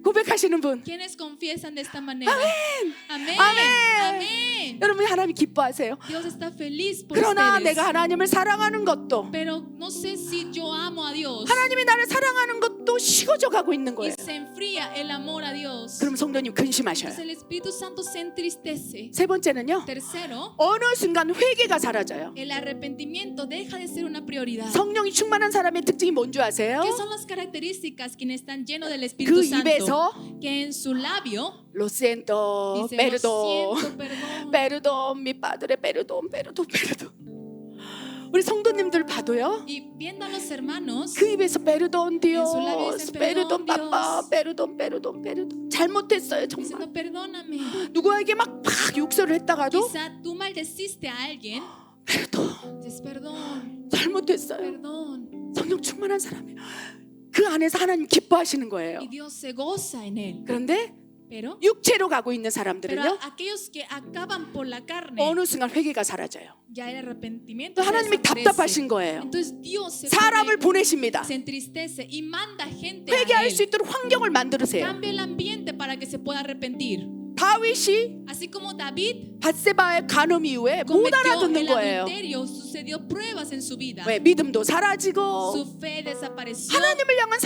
고백하시는 분, ¿Quiénes confiesan de esta manera? Amén. 아멘. Amén. 여러분 하나님 기뻐하세요. Dios está feliz por 그러나 ustedes. 내가 하나님을 사랑하는 것도 Pero no sé si yo amo a Dios 하나님이 나를 사랑하는 것도 식어져 가고 있는 y 거예요. se enfría el amor a Dios. 그럼 성도님 근심하셔요. Entonces el Espíritu Santo se entristece. 세 번째는요, Tercero, 어느 순간 회개가 사라져요. el arrepentimiento deja de ser una prioridad. 성령이 충만한 사람의 특징이 뭔지 아세요? ¿Qué son las características quienes están llenos del 그 Espíritu Santo? 입에서 Que en su labio Lo siento, dice, lo perdón, siento, perdón. perdón, mi padre, perdón, perdón, perdón. 우리 성도님들 봐도요, Y viendo a los hermanos, 그 입에서 perdón Dios, su labio dicen, perdón perdón, papá, Dios. perdón, perdón, perdón. 잘못했어요 정말. diciendo perdóname. 누구에게 막 욕설을 했다가도 Quizá tú maldeciste a alguien. perdón, Dices perdón, 잘못했어요. perdón. 성령 충만한 사람이에요. 그 안에서 하나님 기뻐하시는 거예요. Y Dios se goza en él. 그런데 Pero 육체로 가고 있는 사람들은요, aquellos que acaban por la carne, 어느 순간 회개가 사라져요. ya el arrepentimiento 또 하나님이 desaparece. 답답하신 거예요. Entonces Dios se, 사람을 보내십니다. se entristece y manda gente 회개할 a 수 él. 있도록 환경을 만들으세요. Cambia el ambiente para que se pueda arrepentir. 다윗이 Así como David 밧세바의 간음 이후에 못 cometió 알아듣는 el 거예요. adulterio, sucedió pruebas en su vida. 왜? 믿음도 사라지고 Su fe desapareció. 하나님을 향한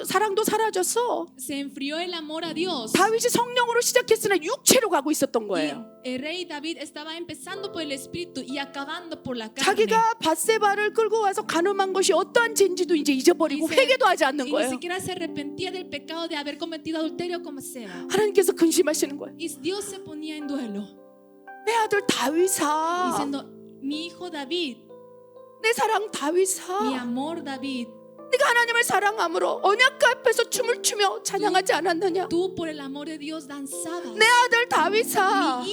사랑도 사라졌어. Se enfrió el amor a Dios. 다윗이 성령으로 시작했으나 육체로 가고 있었던 Y 거예요. el rey David estaba empezando por el espíritu y acabando por la carne. 자기가 밧세바를 끌고 와서 간음한 것이 어떠한 죄인지도 이제 잊어버리고 Dice- 회개도 하지 않는 Y ni 거예요. siquiera se arrepentía del pecado de haber cometido adulterio como Seba. 하나님께서 근심하시는 거예요. Y Dios se ponía en duelo, 내 아들 다윗아, diciendo, mi hijo David, 내 사랑 mi 다윗아, amor David, 네가 하나님을 사랑함으로 언약궤 앞에서 춤을 추며 찬양하지 않았느냐? tú por el amor de Dios danzabas. 내 아들 다윗아,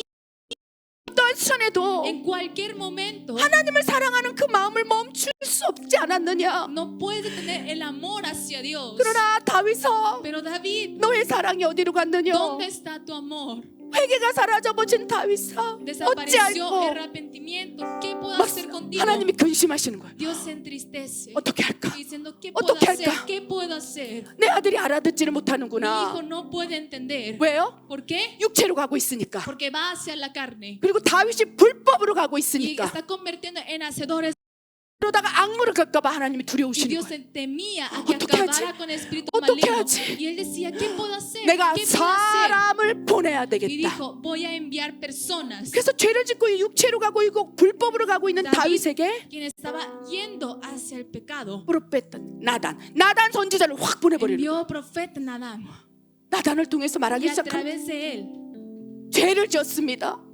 어떠한 시간에도 en cualquier momento, 하나님을 사랑하는 그 마음을 멈출 수 없지 않았느냐. no puede tener el amor hacia Dios. 그러나 다윗아, Pero David, 너의 사랑이 어디로 갔느냐. ¿dónde está tu amor? 회개가 사라져버린 다윗아, Desapareció el 어찌할꼬. arrepentimiento. ¿Qué puedo 막 hacer contigo? 하나님이 근심하시는 거예요. Dios se entristece, 어떻게 할까? diciendo, ¿qué puedo 어떻게 hacer? 할까? ¿Qué puedo hacer? 내 아들이 알아듣지를 Mi 못하는구나. hijo no puede entender. 왜요? ¿Por qué? 육체로 가고 있으니까. Porque va hacia la carne 그리고 다윗이 불법으로 가고 y 있으니까. está convirtiendo en hacedores. 그러다가 악물을 갈까봐 ha나님이 Y 두려우시는 Dios 거예요. temía a que 어떻게 acabara 하지? con el espíritu 어떻게 maligno. 하지? Y él decía, ¿qué puedo hacer? 내가 ¿Qué puedo hacer? 사람을 보내야 Y 되겠다. dijo, voy a enviar personas. 그래서 죄를 짓고 육체로 가고 있고 불법으로 가고 있는 다윗. 다윗에게 Quien estaba yendo hacia el pecado, 프로페트 나단 선지자를 확 보내버리는 거예요. envió profeta Nadán. 나단을 통해서 Y 말하기 a 시작한 través de él, 죄를 지었습니다.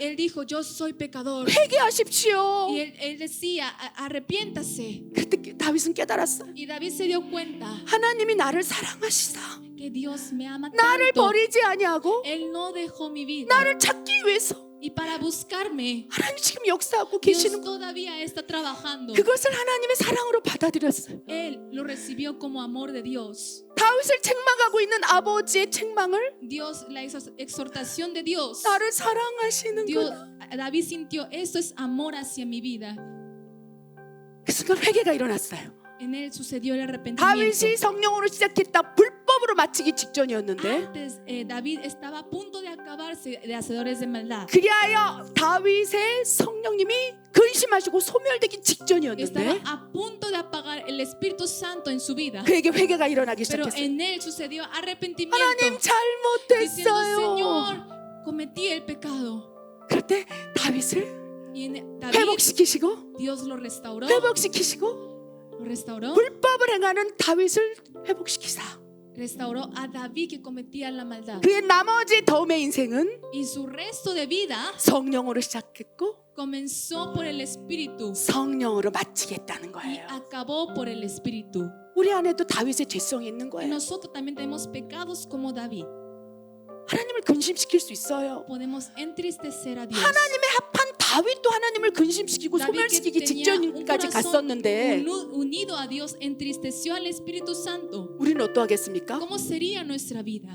él dijo, yo soy pecador. 회개하십시오. Y él decía, arrepiéntase. 그때 다윗은 깨달았어요. Y David se dio cuenta 하나님이 나를 사랑하시다. que Dios me ama 나를 tanto. 버리지 아니하고 Él no dejó mi vida. 나를 찾기 위해서 Y para buscarme, 하나님 지금 역사하고 Dios 계시는 거. todavía está trabajando. 그것을 하나님의 사랑으로 받아들였어요. Él lo recibió como amor de Dios. 다윗을 책망하고 있는 아버지의 책망을 Dios, la exhortación de Dios. 나를 사랑하시는 Dios, 거다. David sintió, esto es amor hacia mi vida. 그 순간 회개가 일어났어요. En él sucedió el arrepentimiento. 다윗이 성령으로 시작했다 불법으로 마치기 직전이었는데 Antes, David estaba a punto de acabarse de hacedores de maldad. 그리하여 다윗의 성령님이 근심하시고 소멸되기 Estaba 직전이었는데 a punto de apagar el Espíritu Santo en su vida. 그에게 회개가 일어나기 Pero 시작했어요. en él sucedió arrepentimiento. 하나님 Diciendo, 잘못했어요. Señor, cometí el pecado. 그럴 때 다윗을 Y en David, 회복시키시고 Dios lo restauró. 회복시키시고 Lo restauró. 불법을 행하는 다윗을 회복시키사. Restauró a David que cometía la maldad. 그의 나머지 덤의 인생은 Y su resto de vida 성령으로 시작했고 comenzó por el Espíritu 성령으로 마치겠다는 y 거예요. acabó por el Espíritu. 우리 안에도 다윗의 죄성이 있는 Y 거예요. nosotros también tenemos pecados como David. 하나님을 근심시킬 수 있어요. Podemos entristecer a Dios. 하나님의 합한 다윗도 하나님을 근심시키고 David que 소멸시키기 tenía un 직전까지 corazón 갔었는데 unido a Dios entristeció al Espíritu Santo. 우리는 어떠하겠습니까? ¿Cómo sería nuestra vida?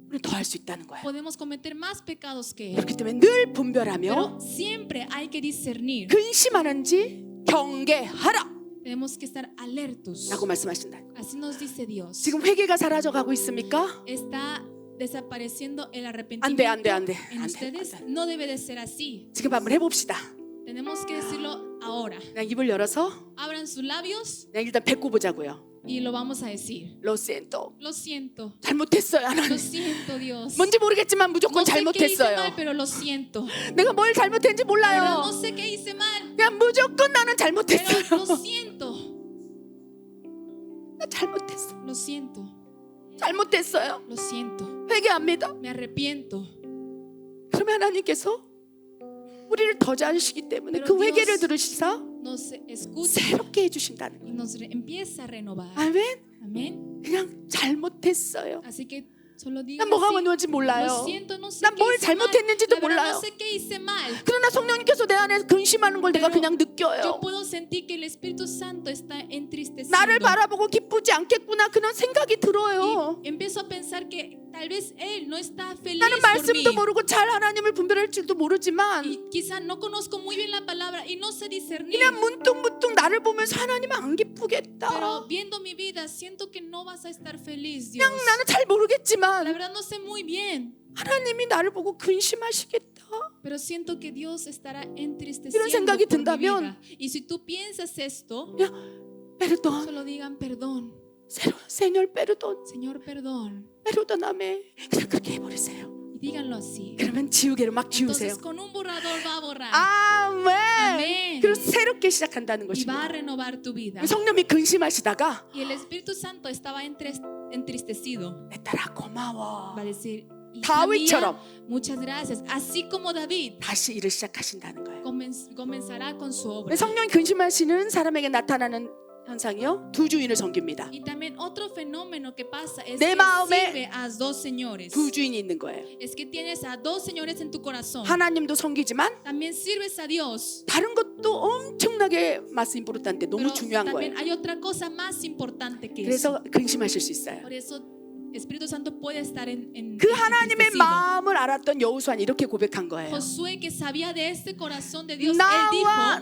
우리는 더 할 수 있다는 거예요. Podemos cometer más pecados que él. 그렇기 때문에 늘 분별하며 Pero siempre hay que discernir. 근심하는지 경계하라 Tenemos que estar alertos. 라고 말씀하신다. Así nos dice Dios. 지금 회개가 사라져가고 있습니까? Está desapareciendo el 안 돼, arrepentimiento 안 돼, 안 돼. en 안 돼, ustedes. 안 돼. No debe de ser así. 지금 한번 해봅시다. Tenemos que decirlo ahora. 그냥 입을 열어서 Abran sus labios 그냥 일단 뱉고 보자고요. y lo vamos a decir. Lo siento. Lo siento. 잘못했어요. 하나님. Lo siento, Dios. 뭔지 모르겠지만 무조건 No sé qué hice mal, 잘못했어요. pero lo siento. 내가 뭘 잘못했는지 La verdad, 몰라요. no sé qué hice mal, 그냥 무조건 나는 pero 잘못했어요. lo siento. 나 잘못했어. Lo siento. 잘못했어요. Lo siento. 회개합니다. Me arrepiento. 그러면 하나님께서 우리를 더 잘하시기 때문에 Pero 그 회개를 Dios- 들으시사 Nos escucha 새롭게 해주신다는 거예요. y nos empieza a renovar. 아멘. Amén. 그냥 잘못했어요. Así que solo digan 난 뭐가 así, 뭔지 lo 몰라요. siento, no sé 난 qué 뭘 hice mal. 잘못했는지도 La verdad, 몰라요. no sé qué hice mal. 그러나 성령님께서 내 안에 근심하는 걸 내가 Pero 그냥 Yo 느껴요. puedo sentir que el Espíritu Santo está entristeciendo. 나를 바라보고 기쁘지 않겠구나 그런 생각이 들어요. Y empiezo a pensar que tal vez Él no está feliz 나는 por mí. 말씀도 모르고 잘 하나님을 분별할 줄도 모르지만 Y quizá no conozco muy bien la palabra y no sé discernir. 그냥 문득문득 나를 보면서 하나님 안 기쁘겠다. Pero viendo mi vida siento que no vas a estar feliz, Dios. 그냥 나는 잘 La 모르겠지만 verdad no sé muy bien, 하나님이 나를 보고 근심하시겠다. pero siento que Dios estará 이런 entristeciendo 생각이 por mi 든다면 vida. Y si tú piensas esto, Perdón, solo digan perdón. Señor, perdón, Señor, perdón. perdóname. 그냥 그렇게 해버리세요. Y díganlo así. 그러면 지우개로 막 지우세요. Entonces con un borrador va a borrar 아멘. 아멘. 그리고 새롭게 시작한다는 y va a 것입니다. renovar tu vida. 성령이 근심하시다가 Y el Espíritu Santo estaba entristecido. 내 딸아 고마워. Va a decir, hija 다윗처럼 mía, muchas gracias. Así como David 다시 일을 시작하신다는 거예요. comenzará con su obra. 성령이 근심하시는 사람에게 나타나는 현상이요? 두 주인을 섬깁니다. Y también otro fenómeno que pasa es 내 que 마음에 sirve a dos señores. 두 주인이 있는 거예요. Es que tienes a dos señores en tu corazón. 하나님도 섬기지만 También sirves a Dios. 다른 것도 엄청나게 마스 임포르탄데 너무 Pero 중요한 también 거예요. hay otra cosa más importante que eso. 그래서 근심하실 수 있어요. Por eso Espíritu Santo puede estar en 그 하나님의 entristecido. 마음을 알았던 여호수아는 이렇게 고백한 거예요. Josué, que sabía de este corazón de Dios, él 나와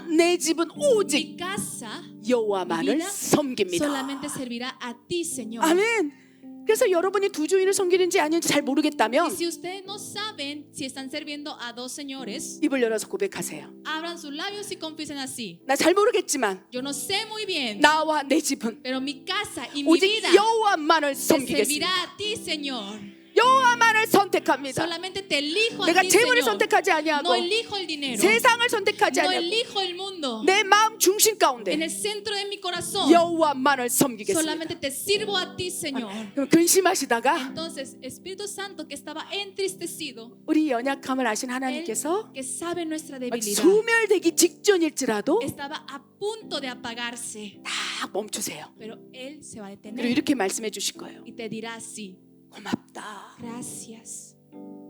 dijo: 내 집은 mi 오직 casa 여호와만을 vida 섬깁니다. solamente servirá a ti, Señor. 아멘. 그래서 여러분이 두 주인을 섬기는지 아닌지 잘 Y 모르겠다면 si ustedes no saben si están sirviendo a dos señores, 입을 열어서 고백하세요. abran sus labios y confiesen así: 나 잘 모르겠지만 yo no sé muy bien, 나와 내 집은 pero mi casa y mi 오직 vida 여호와만을 te 섬기겠습니다. servirá a ti, Señor. 여호와만을 선택합니다. Solamente te elijo a 내가 ti, 재물을 Señor. 선택하지 아니하고 No elijo el dinero, 세상을 선택하지 no 아니하고 elijo el mundo. 내 마음 중심 En 가운데 el centro de mi corazón 여호와만을 섬기겠습니다. solamente te sirvo a ti, Señor. 그럼 근심하시다가 Entonces, Espíritu Santo, que estaba entristecido, 우리 연약함을 아신 Él 하나님께서 que sabe nuestra 막 debilidad, 소멸되기 직전일지라도 estaba a punto de apagarse, 딱 멈추세요. pero Él se va a 그리고 detener 이렇게 말씀해 주실 거예요. y te dirá así: 고맙다. gracias,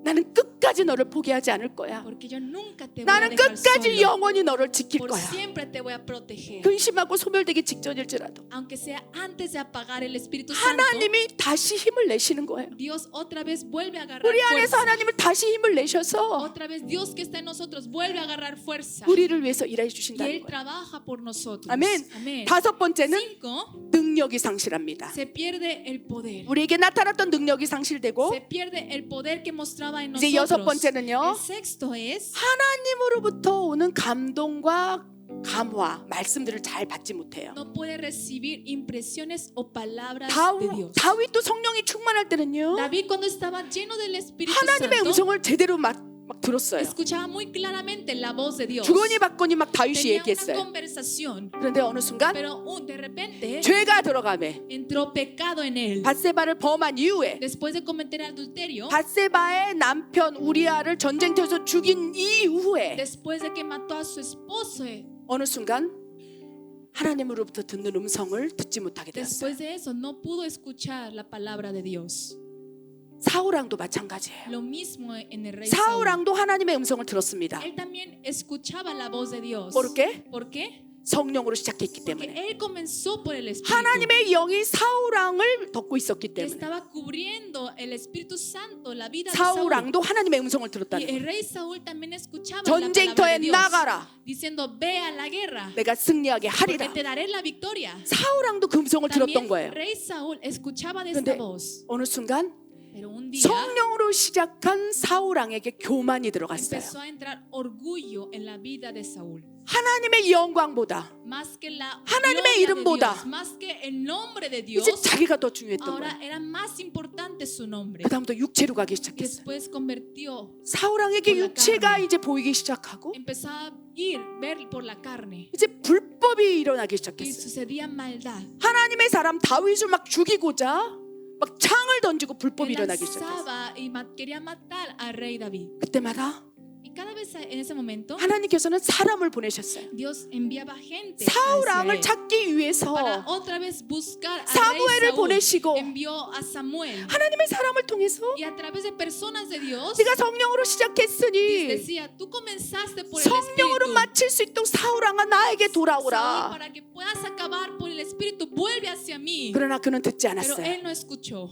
나는 끝까지 너를 포기하지 않을 거야. porque yo nunca te voy a 나는 dejar 끝까지 solo. 영원히 너를 지킬 Por 거야. siempre te voy a proteger. 근심하고 소멸되기 직전일지라도 Aunque sea antes de apagar el Espíritu Santo, 하나님이 다시 힘을 내시는 거예요. Dios otra vez vuelve a agarrar 우리 안에서 fuerza. 하나님을 다시 힘을 내셔서 Otra vez Dios que está en nosotros vuelve a agarrar fuerza. 우리를 위해서 일해 Y 주신다는 Él 거예요. trabaja por nosotros. 아멘. Amén. 다섯 번째는 5, 능력이 상실합니다. se pierde el poder. 우리에게 나타났던 능력이 상실되고 Se pierde el poder que mostraba en 이제 여섯 nosotros. 번째는요. El sexto es 하나님으로부터 오는 감동과 감화, 말씀들을 잘 받지 못해요. no puede recibir impresiones o palabras de Dios. 다윗도 성령이 충만할 때는요. David, cuando estaba lleno del Espíritu 하나님의 Santo, 음성을 제대로 막 들었어요. escuchaba muy claramente la voz de Dios. 주거니 받거니 막 다윗이 Tenía una 얘기했어요. conversación, 그런데 어느 순간 pero de repente 죄가 들어가매 entró pecado en él. 밧세바를 범한 이후에 Después de cometer adulterio, 밧세바의 남편 우리아를 전쟁터에서 죽인 이후에 después de que mató a su esposo, 어느 순간 하나님으로부터 듣는 음성을 듣지 못하게 되었어요. después de eso no pudo escuchar la palabra de Dios. 사울왕도 마찬가지예요. Lo mismo en el rey Saúl. 사울왕도 하나님의 음성을 들었습니다. Él también escuchaba la voz de Dios. ¿Por qué? ¿Por qué? 성령으로 시작했기 Porque 때문에 él comenzó por el Espíritu. 하나님의 영이 사울왕을 덮고 있었기 Que 때문에 estaba cubriendo el Espíritu Santo la vida de Saúl. 사울왕도 하나님의 음성을 Y 들었다는 el 거예요. rey Saúl también escuchaba la palabra 전쟁터에 de Dios, 나가라. diciendo: ve a la guerra, 내가 승리하게 porque 하리라. te daré la victoria. 사울왕도 그 음성을 들었던 También 거예요. rey Saúl escuchaba de 그런데 esta voz, 어느 순간 pero un día 성령으로 시작한 사울왕에게 교만이 들어갔어요. empezó a entrar orgullo en la vida de Saúl. 하나님의 영광보다 Más que la 하나님의 gloria de 이름보다 Dios, más que el nombre de Dios, 이제 자기가 더 중요했던 ahora 거예요. era más importante su nombre. 그다음부터 육체로 가기 Y 시작했어요. después convirtió, 사울왕에게 por la 육체가 carne. 이제 보이기 시작하고 empezó a ver por la carne 이제 불법이 일어나기 y 시작했어요. sucedía maldad. 하나님의 사람 다윗을 막 죽이고자 막 창을 던지고 불법이 Él 일어나기 시작했어요. lanzaba y quería matar al rey David. 그때마다 Y cada vez en ese momento 하나님께서는 사람을 보내셨어요. Dios enviaba gente 사울왕을 hacia él 찾기 위해서 para otra vez buscar al rey 사무엘을 Saúl. 보내시고 Envió a Samuel 하나님의 사람을 통해서 y a través de personas de Dios 네가 성령으로 시작했으니 decía: tú comenzaste por el 성령으로 Espíritu, 마칠 수 있도록 사울왕아 나에게 Saúl, 돌아오라. para que puedas acabar por el Espíritu, vuelve hacia mí. 그러나 그는 듣지 Pero 않았어요. él no escuchó.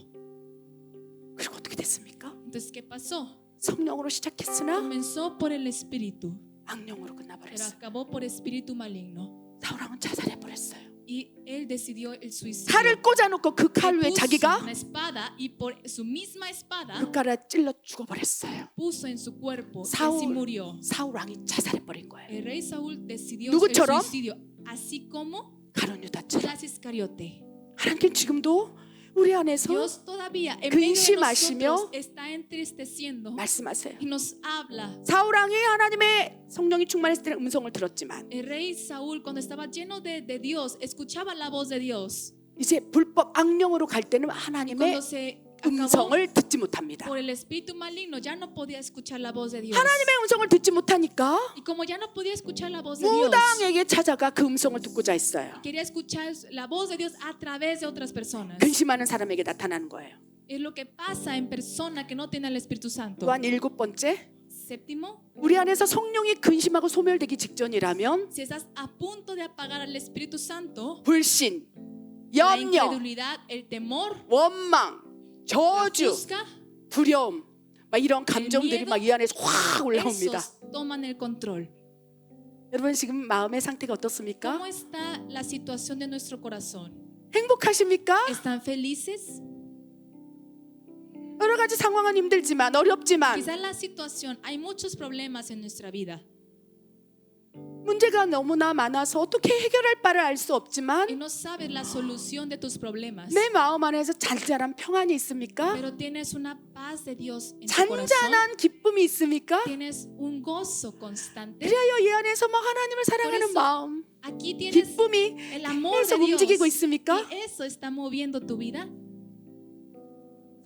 그리고 어떻게 됐습니까? Entonces, ¿qué pasó? 성령으로 시작했으나 Comenzó por el Espíritu, 악령으로 pero 끝나버렸어요. acabó por espíritu maligno. 사울왕은 자살해버렸어요. Y él decidió el suicidio. 칼을 꽂아놓고 그 칼 Él 위에 puso 자기가 una espada y por su misma espada 그 칼을 찔러 죽어버렸어요. puso en su cuerpo y Saúl. así murió. 사울왕이 자살해버린 거예요. El rey Saúl decidió 누구처럼? el suicidio, así como 가룟 유다처럼. Judas Iscariote. 하나님께 지금도 우리 안에서 Dios todavía en medio de 근심하시며 nosotros está entristeciendo 말씀하세요. y nos habla. 사울왕이 하나님의 성령이 충만했을 때 음성을 들었지만 El rey Saúl, cuando estaba lleno de Dios, escuchaba la voz de Dios. 이제 불법 악령으로 갈 때는 Y 하나님의 cuando se acabó 음성을 듣지 못합니다. por el espíritu maligno, ya no podía escuchar la voz de Dios. 하나님의 음성을 듣지 못하니까 Y como ya no podía escuchar la voz de Dios, 무당에게 찾아가 그 음성을 듣고자 했어요. quería escuchar la voz de Dios a través de otras personas. 근심하는 사람에게 나타나는 거예요. Es lo que pasa en persona que no tiene el Espíritu Santo. 또한 7번째, Séptimo, 우리 안에서 성령이 근심하고 소멸되기 직전이라면 si estás a punto de apagar al Espíritu Santo, 불신, la 염려, incredulidad, el temor, 원망, la 저주, juzga, 두려움, 막 이런 감정들이 막 이 안에서 확 올라옵니다. esos toman el control. 여러분 지금 마음의 상태가 어떻습니까? ¿Cómo está la situación de nuestro corazón? 행복하십니까? ¿Están felices? 여러 가지 상황은 힘들지만 어렵지만 Quizás la situación, hay muchos problemas en nuestra vida 문제가 너무나 많아서 어떻게 해결할 바를 알 수 y 없지만 no sabes la solución de tus problemas, 내 마음 안에서 잔잔한 평안이 있습니까? pero tienes una paz de Dios en tu corazón, 잔잔한 기쁨이 있습니까? tienes un gozo constante. 그래야 이 안에서 막 하나님을 사랑하는 Por eso, 마음, Aquí tienes 기쁨이 el amor 계속 de Dios 움직이고 있습니까? y eso está moviendo tu vida.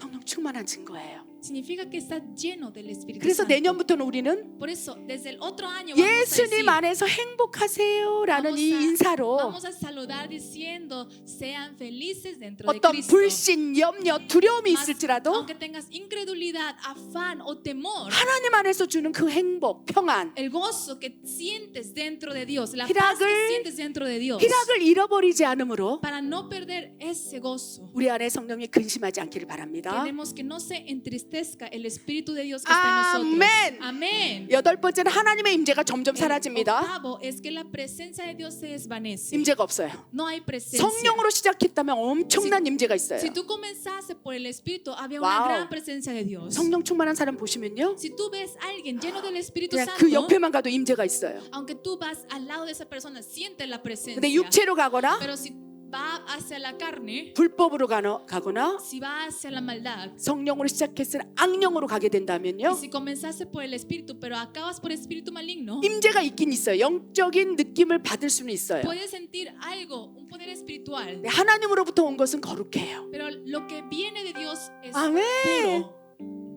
성령 충만한 증거예요. Significa que estás lleno del Espíritu 그래서 Santo. 내년부터는 우리는 Por eso, desde el otro año vamos a decir, 예수님 안에서 행복하세요라는 이 인사로 vamos a saludar diciendo, sean felices dentro de 어떤 Cristo. 불신, 염려, 두려움이 Mas, 있을지라도 aunque tengas incredulidad, afán o temor, 하나님 안에서 주는 그 행복, 평안, el gozo que sientes dentro de Dios, la 희락을- paz que sientes dentro de Dios, 희락을 잃어버리지 않으므로 para no perder ese gozo, 우리 안에 성령이 근심하지 않기를 바랍니다. queremos que no se entristezca el Espíritu de Dios que está en nosotros. 아멘. Amén. 여덟 번째는 하나님의 임재가 점점 El 사라집니다. octavo es que la presencia de Dios se desvanece. 임재가 없어요. No hay presencia. 성령으로 시작했다면 엄청난 임재가 있어요. Si tú comenzaste por el Espíritu, había Wow. una gran presencia de Dios. 성령 충만한 사람 보시면요, Si tú ves a alguien lleno del Espíritu 그냥 Santo, 그 옆에만 가도 임재가 있어요. aunque tú vas al lado de esa persona, sientes la presencia. 근데 육체로 가거나 Pero si va hacia la carne, 불법으로 가거나 si va hacia la maldad, 성령으로 시작했을 악령으로 가게 y 된다면요, si comenzaste por el Espíritu, pero acabas por espíritu maligno, 임재가 있긴 있어요. 영적인 느낌을 받을 수는 있어요. puedes sentir algo, un poder espiritual. 근데 하나님으로부터 온 것은 거룩해요. Pero lo que viene de Dios es 아멘. puro.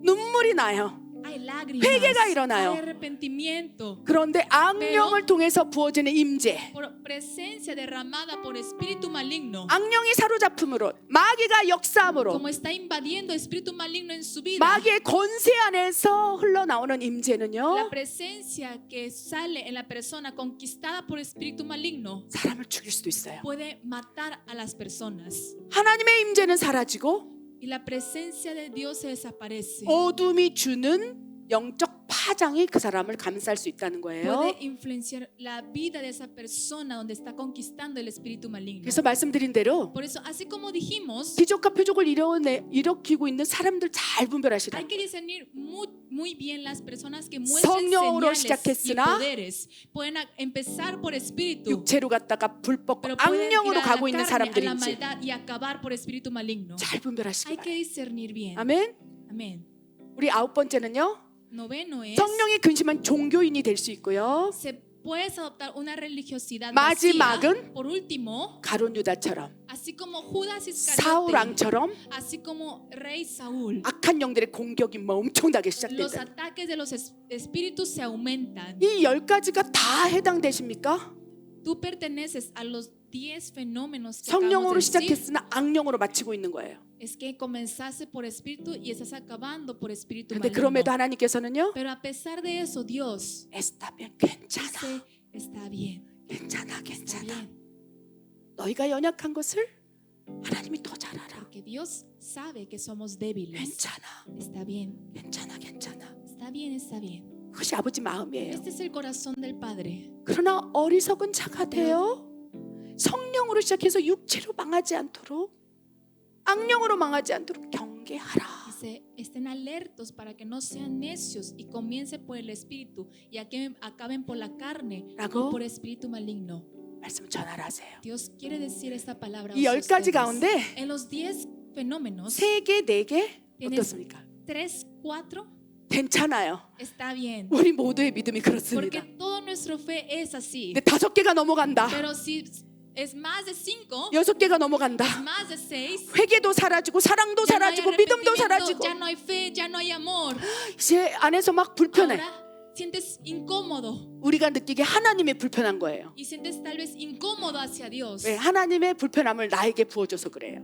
눈물이 나요. Hay lágrimas, 회개가 일어나요. hay arrepentimiento. 그런데 악령을 통해서 부어지는 임재, Por presencia derramada por espíritu maligno, 악령이 사로잡음으로, 마귀가 역사함으로, como está invadiendo espíritu maligno en su vida, 마귀의 권세 안에서 흘러나오는 la 임재는요, presencia que sale en la persona conquistada por espíritu maligno 사람을 죽일 수도 있어요. puede matar a las personas. 하나님의 임재는 사라지고 Y la presencia de Dios se desaparece. 어둠이 주는 영적 파장이 그 사람을 감쌀 수 있다는 거예요. Puede influenciar la vida de esa persona donde está conquistando el espíritu maligno. 그래서 말씀드린 대로 Por eso, así como dijimos, 기적과 표적을 일으키고 있는 사람들 잘 분별하시라. hay que discernir muy bien las personas que muestran 성령으로 señales y 시작했으나 poderes. Pueden empezar por espíritu, 육체로 갔다가 불법 pero pueden ir 악령으로 a 가고 la 있는 carne, a la 사람들인지 maldad y acabar por espíritu maligno. 잘 분별하시기 Hay que 바랍니다. discernir bien. 아멘. Amén. 우리 아홉 번째는요, Noveno es, 성령이 근심한 종교인이 될 수 있고요, se puedes adoptar una religiosidad 마지막은 vacía. Por último, 가룟 유다처럼, así como Judas 사울 Iscariote, 왕처럼 así como Rey Saúl, 악한 영들의 공격이 뭐 엄청나게 los 시작된다. ataques de los espíritus se aumentan. 이 10가지가 다 해당되십니까? Tú perteneces a los 10 fenómenos que 성령으로 acabamos de decir. 시작했으나 악령으로 마치고 있는 거예요. Es que comenzaste por espíritu y estás acabando por espíritu 그런데 maligno. 그럼에도 하나님께서는요, Pero a pesar de eso, Dios 에스타면 괜찮아, dice, está bien, 괜찮아, está 괜찮아. bien. 너희가 연약한 것을 하나님이 더 잘 알아. Porque Dios sabe que somos débiles. 괜찮아, Está bien, 괜찮아, 괜찮아. está bien, está bien. 그것이 아버지 마음이에요. Este es el corazón del Padre. 그러나 어리석은 자가 되어 성령으로 시작해서 육체로 망하지 않도록, 악령으로 망하지 않도록 경계하라. Dice, estén alertos para que no sean necios y comiencen por el espíritu y acaben por la carne 라고 y por espíritu maligno. 말씀 전하라세요. Dios quiere decir esta palabra a 이 10가지 ustedes. 가운데 En los 10 fenómenos, 3개, 4개 Tienes- 어떻습니까? 3, 4, 괜찮아요. está bien. 우리 모두의 믿음이 Porque 그렇습니다. todo nuestro fe es así. 근데 5개가 넘어간다. Pero si es más de 5, 6개가 넘어간다. más de 6. 회개도 사라지고 사랑도 Ya no hay 사라지고 믿음도 arrepentimiento, 사라지고 ya no hay fe, ya no hay amor. 이제 안에서 막 불편해. Ahora sientes incómodo 우리가 느끼기에 하나님의 불편한 거예요. y sientes tal vez incómodo hacia Dios. 왜? 하나님의 불편함을 나에게 부어줘서 그래요.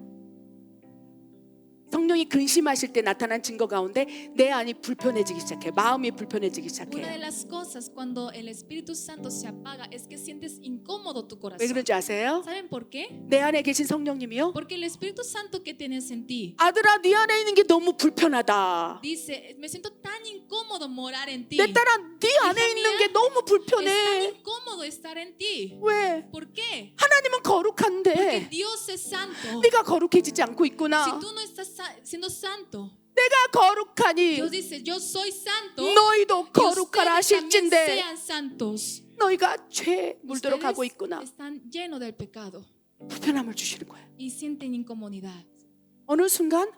성령이 근심하실 때 나타난 증거 가운데 내 안이 불편해지기 시작해. 마음이 불편해지기 Una de 시작해요. las cosas cuando el Espíritu Santo se apaga es que sientes incómodo tu 왜 corazón. 그런지 아세요? ¿Saben por qué? 내 안에 계신 성령님이요, Porque el Espíritu Santo que tienes en ti 아들아 네 안에 있는 게 너무 불편하다. dice, me siento tan incómodo morar en ti. 내 딸아 네 안에 있는 게 너무 Es tan 불편해. incómodo estar en ti. 왜? ¿Por qué? 하나님은 Porque 거룩한데 Dios es santo. 네가 거룩해지지 않고 Si 있구나. tú no estás siendo santo, 내가 거룩하니 Dios dice, yo soy santo. 너희도 Y 거룩하라 ustedes también 하실진데 sean santos. 너희가 죄 물들어 Ustedes 가고 있구나. están llenos del pecado 불편함을 주시는 거예요. y sienten incomodidad. 어느 순간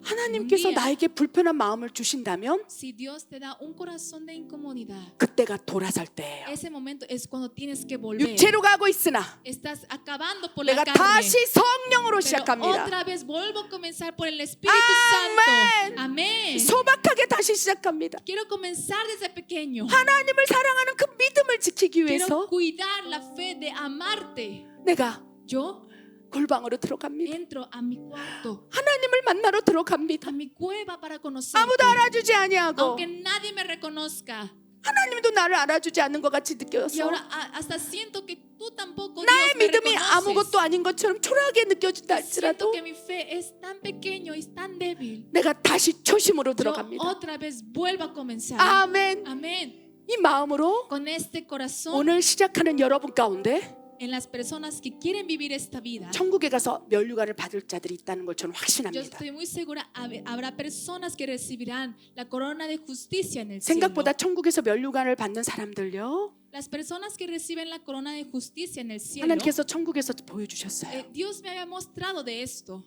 하나님께서 Un día. 나에게 불편한 마음을 주신다면 Si Dios te da un corazón de incomodidad, 그때가 돌아설 때예요. ese momento es cuando tienes que volver. 육체로 가고 있으나 Estás acabando por la 내가 carne. 다시 성령으로 Pero 시작합니다. otra vez vuelvo a comenzar por el Espíritu Amén. Santo. Amén. 소박하게 다시 시작합니다. Quiero comenzar desde pequeño. 하나님을 사랑하는 그 믿음을 지키기 Quiero 위해서 cuidar la fe de amarte. 내가 Yo 골방으로 들어갑니다. entro a mi cuarto, 하나님을 만나러 들어갑니다. a mi cueva para conocerte. 아무도 알아주지 아니하고 Aunque nadie me reconozca. 하나님도 나를 알아주지 않는 것 같이 Y 느껴서 ahora hasta siento que tú tampoco 나의 Dios me 믿음이 아무것도 reconoces. 아닌 것처럼 초라하게 느껴진다 Siento 할지라도 que mi fe es tan pequeño y tan débil. 내가 다시 초심으로 Yo 들어갑니다. otra vez vuelvo a comenzar. 아멘. Amén. 이 마음으로 Con este corazón 오늘 시작하는 여러분 가운데 en las personas que quieren vivir esta vida. 천국에 가서 면류관을 받을 자들이 있다는 걸 저는 Yo 확신합니다. estoy muy segura, habrá personas que recibirán la corona de justicia en el cielo. 생각보다 천국에서 면류관을 받는 사람들요, Las personas que reciben la corona de justicia en el cielo, 하나님께서 천국에서 보여주셨어요. Dios me había mostrado de esto.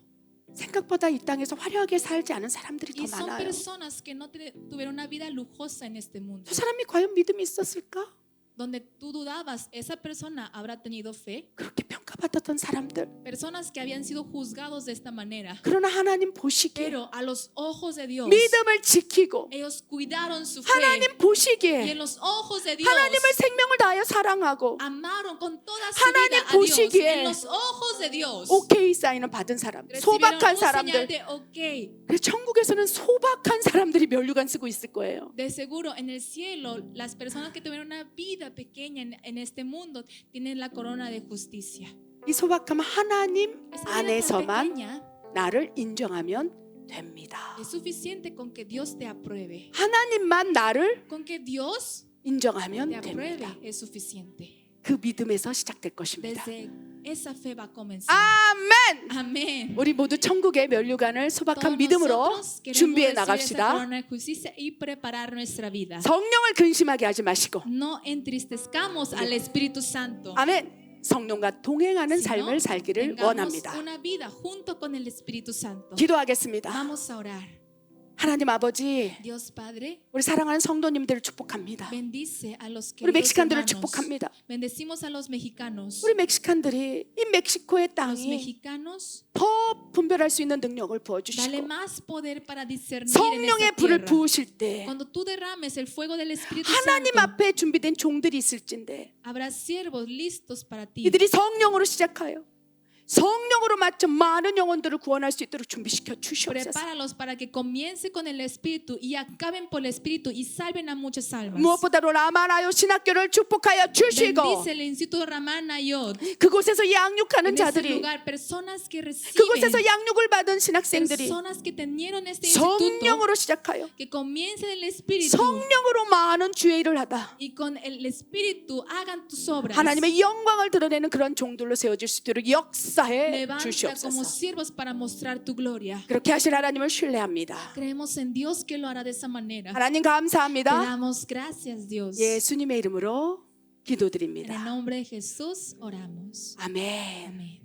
생각보다 이 땅에서 화려하게 살지 않은 사람들이 Y 더 son 많아요. personas que no tuvieron una vida lujosa en este mundo. 저 사람이 과연 믿음이 있었을까? Donde tú dudabas, ¿esa persona habrá tenido fe? 그렇게 평가받았던 사람들. Personas que habían sido juzgados de esta manera. 그러나 하나님 보시기에 Pero a los ojos de Dios, 믿음을 지키고 ellos cuidaron su fe. 하나님 Y 보시기에 en los ojos de Dios, 하나님을 생명을 다하여 사랑하고 amaron con toda su 하나님 vida a Dios. 보시기에 En los ojos de Dios, 오케이 사인을 받은 사람들, recibieron 소박한 un señal 사람들. de okay. 그래서 천국에서는 소박한 사람들이 면류관 쓰고 있을 거예요. De seguro en el cielo, las personas que tuvieron una vida pequeña en este mundo tienen la corona de justicia. 이 소박함은 하나님 Esa vida tan 안에서만 pequeña 나를 인정하면 됩니다. es suficiente con que Dios te apruebe. 하나님만 나를 Con que Dios 인정하면 te apruebe 됩니다. es suficiente. 그 믿음에서 시작될 것입니다. Desde esa fe va a comenzar. 아멘. Amén. 우리 모두 천국의 면류관을 소박한 Todos 믿음으로 nosotros queremos 준비해 recibir esa 나갑시다. corona de justicia y preparar nuestra vida. 성령을 근심하게 하지 마시고, No entristezcamos al Espíritu Santo. 아멘. 성령과 동행하는 sino 삶을 살기를 tengamos 원합니다. una vida junto con el Espíritu Santo. 기도하겠습니다. Vamos a orar. 하나님 아버지, Dios Padre, 우리 사랑하는 성도님들을 축복합니다. bendice a los 우리 queridos 멕시칸들을 hermanos. 축복합니다. Bendecimos a los mexicanos. 우리 멕시칸들이 이 멕시코의 Los 땅이 mexicanos, 더 분별할 수 있는 능력을 dale 부어주시고 más poder para discernir en 성령의 esta 불을 tierra. 부으실 때 Cuando tú derrames el fuego del Espíritu 하나님 Santo, 앞에 준비된 종들이 있을진데 habrá siervos listos para ti. 이들이 성령으로 시작하여 성령으로 맞춰 많은 영혼들을 구원할 수 있도록 준비시켜 주시옵소서. Prepáralos para que comience con el Espíritu y acaben por el Espíritu y salven a muchas almas. 무엇보다도 라마나요 신학교를 축복하여 주시고 Bendice el Instituto Ramanayot. 그곳에서 양육하는 En ese 자들이, lugar, personas que reciben, 그곳에서 양육을 받은 신학생들이 personas que tenieron este instituto, 성령으로 시작하여 que comiencen el Espíritu 성령으로 많은 주의 일을 하다 y con el Espíritu hagan tus obras. 하나님의 영광을 드러내는 그런 종들로 세워질 수 있도록 역사해 Levanta como 주시옵소서. siervos para mostrar tu gloria. 그렇게 하실 하나님을 신뢰합니다. Creemos en Dios que lo hará de esa manera. 하나님 Te 감사합니다. damos gracias, Dios. 예수님의 이름으로 En el 기도드립니다. nombre de Jesús oramos. 아멘. Amén.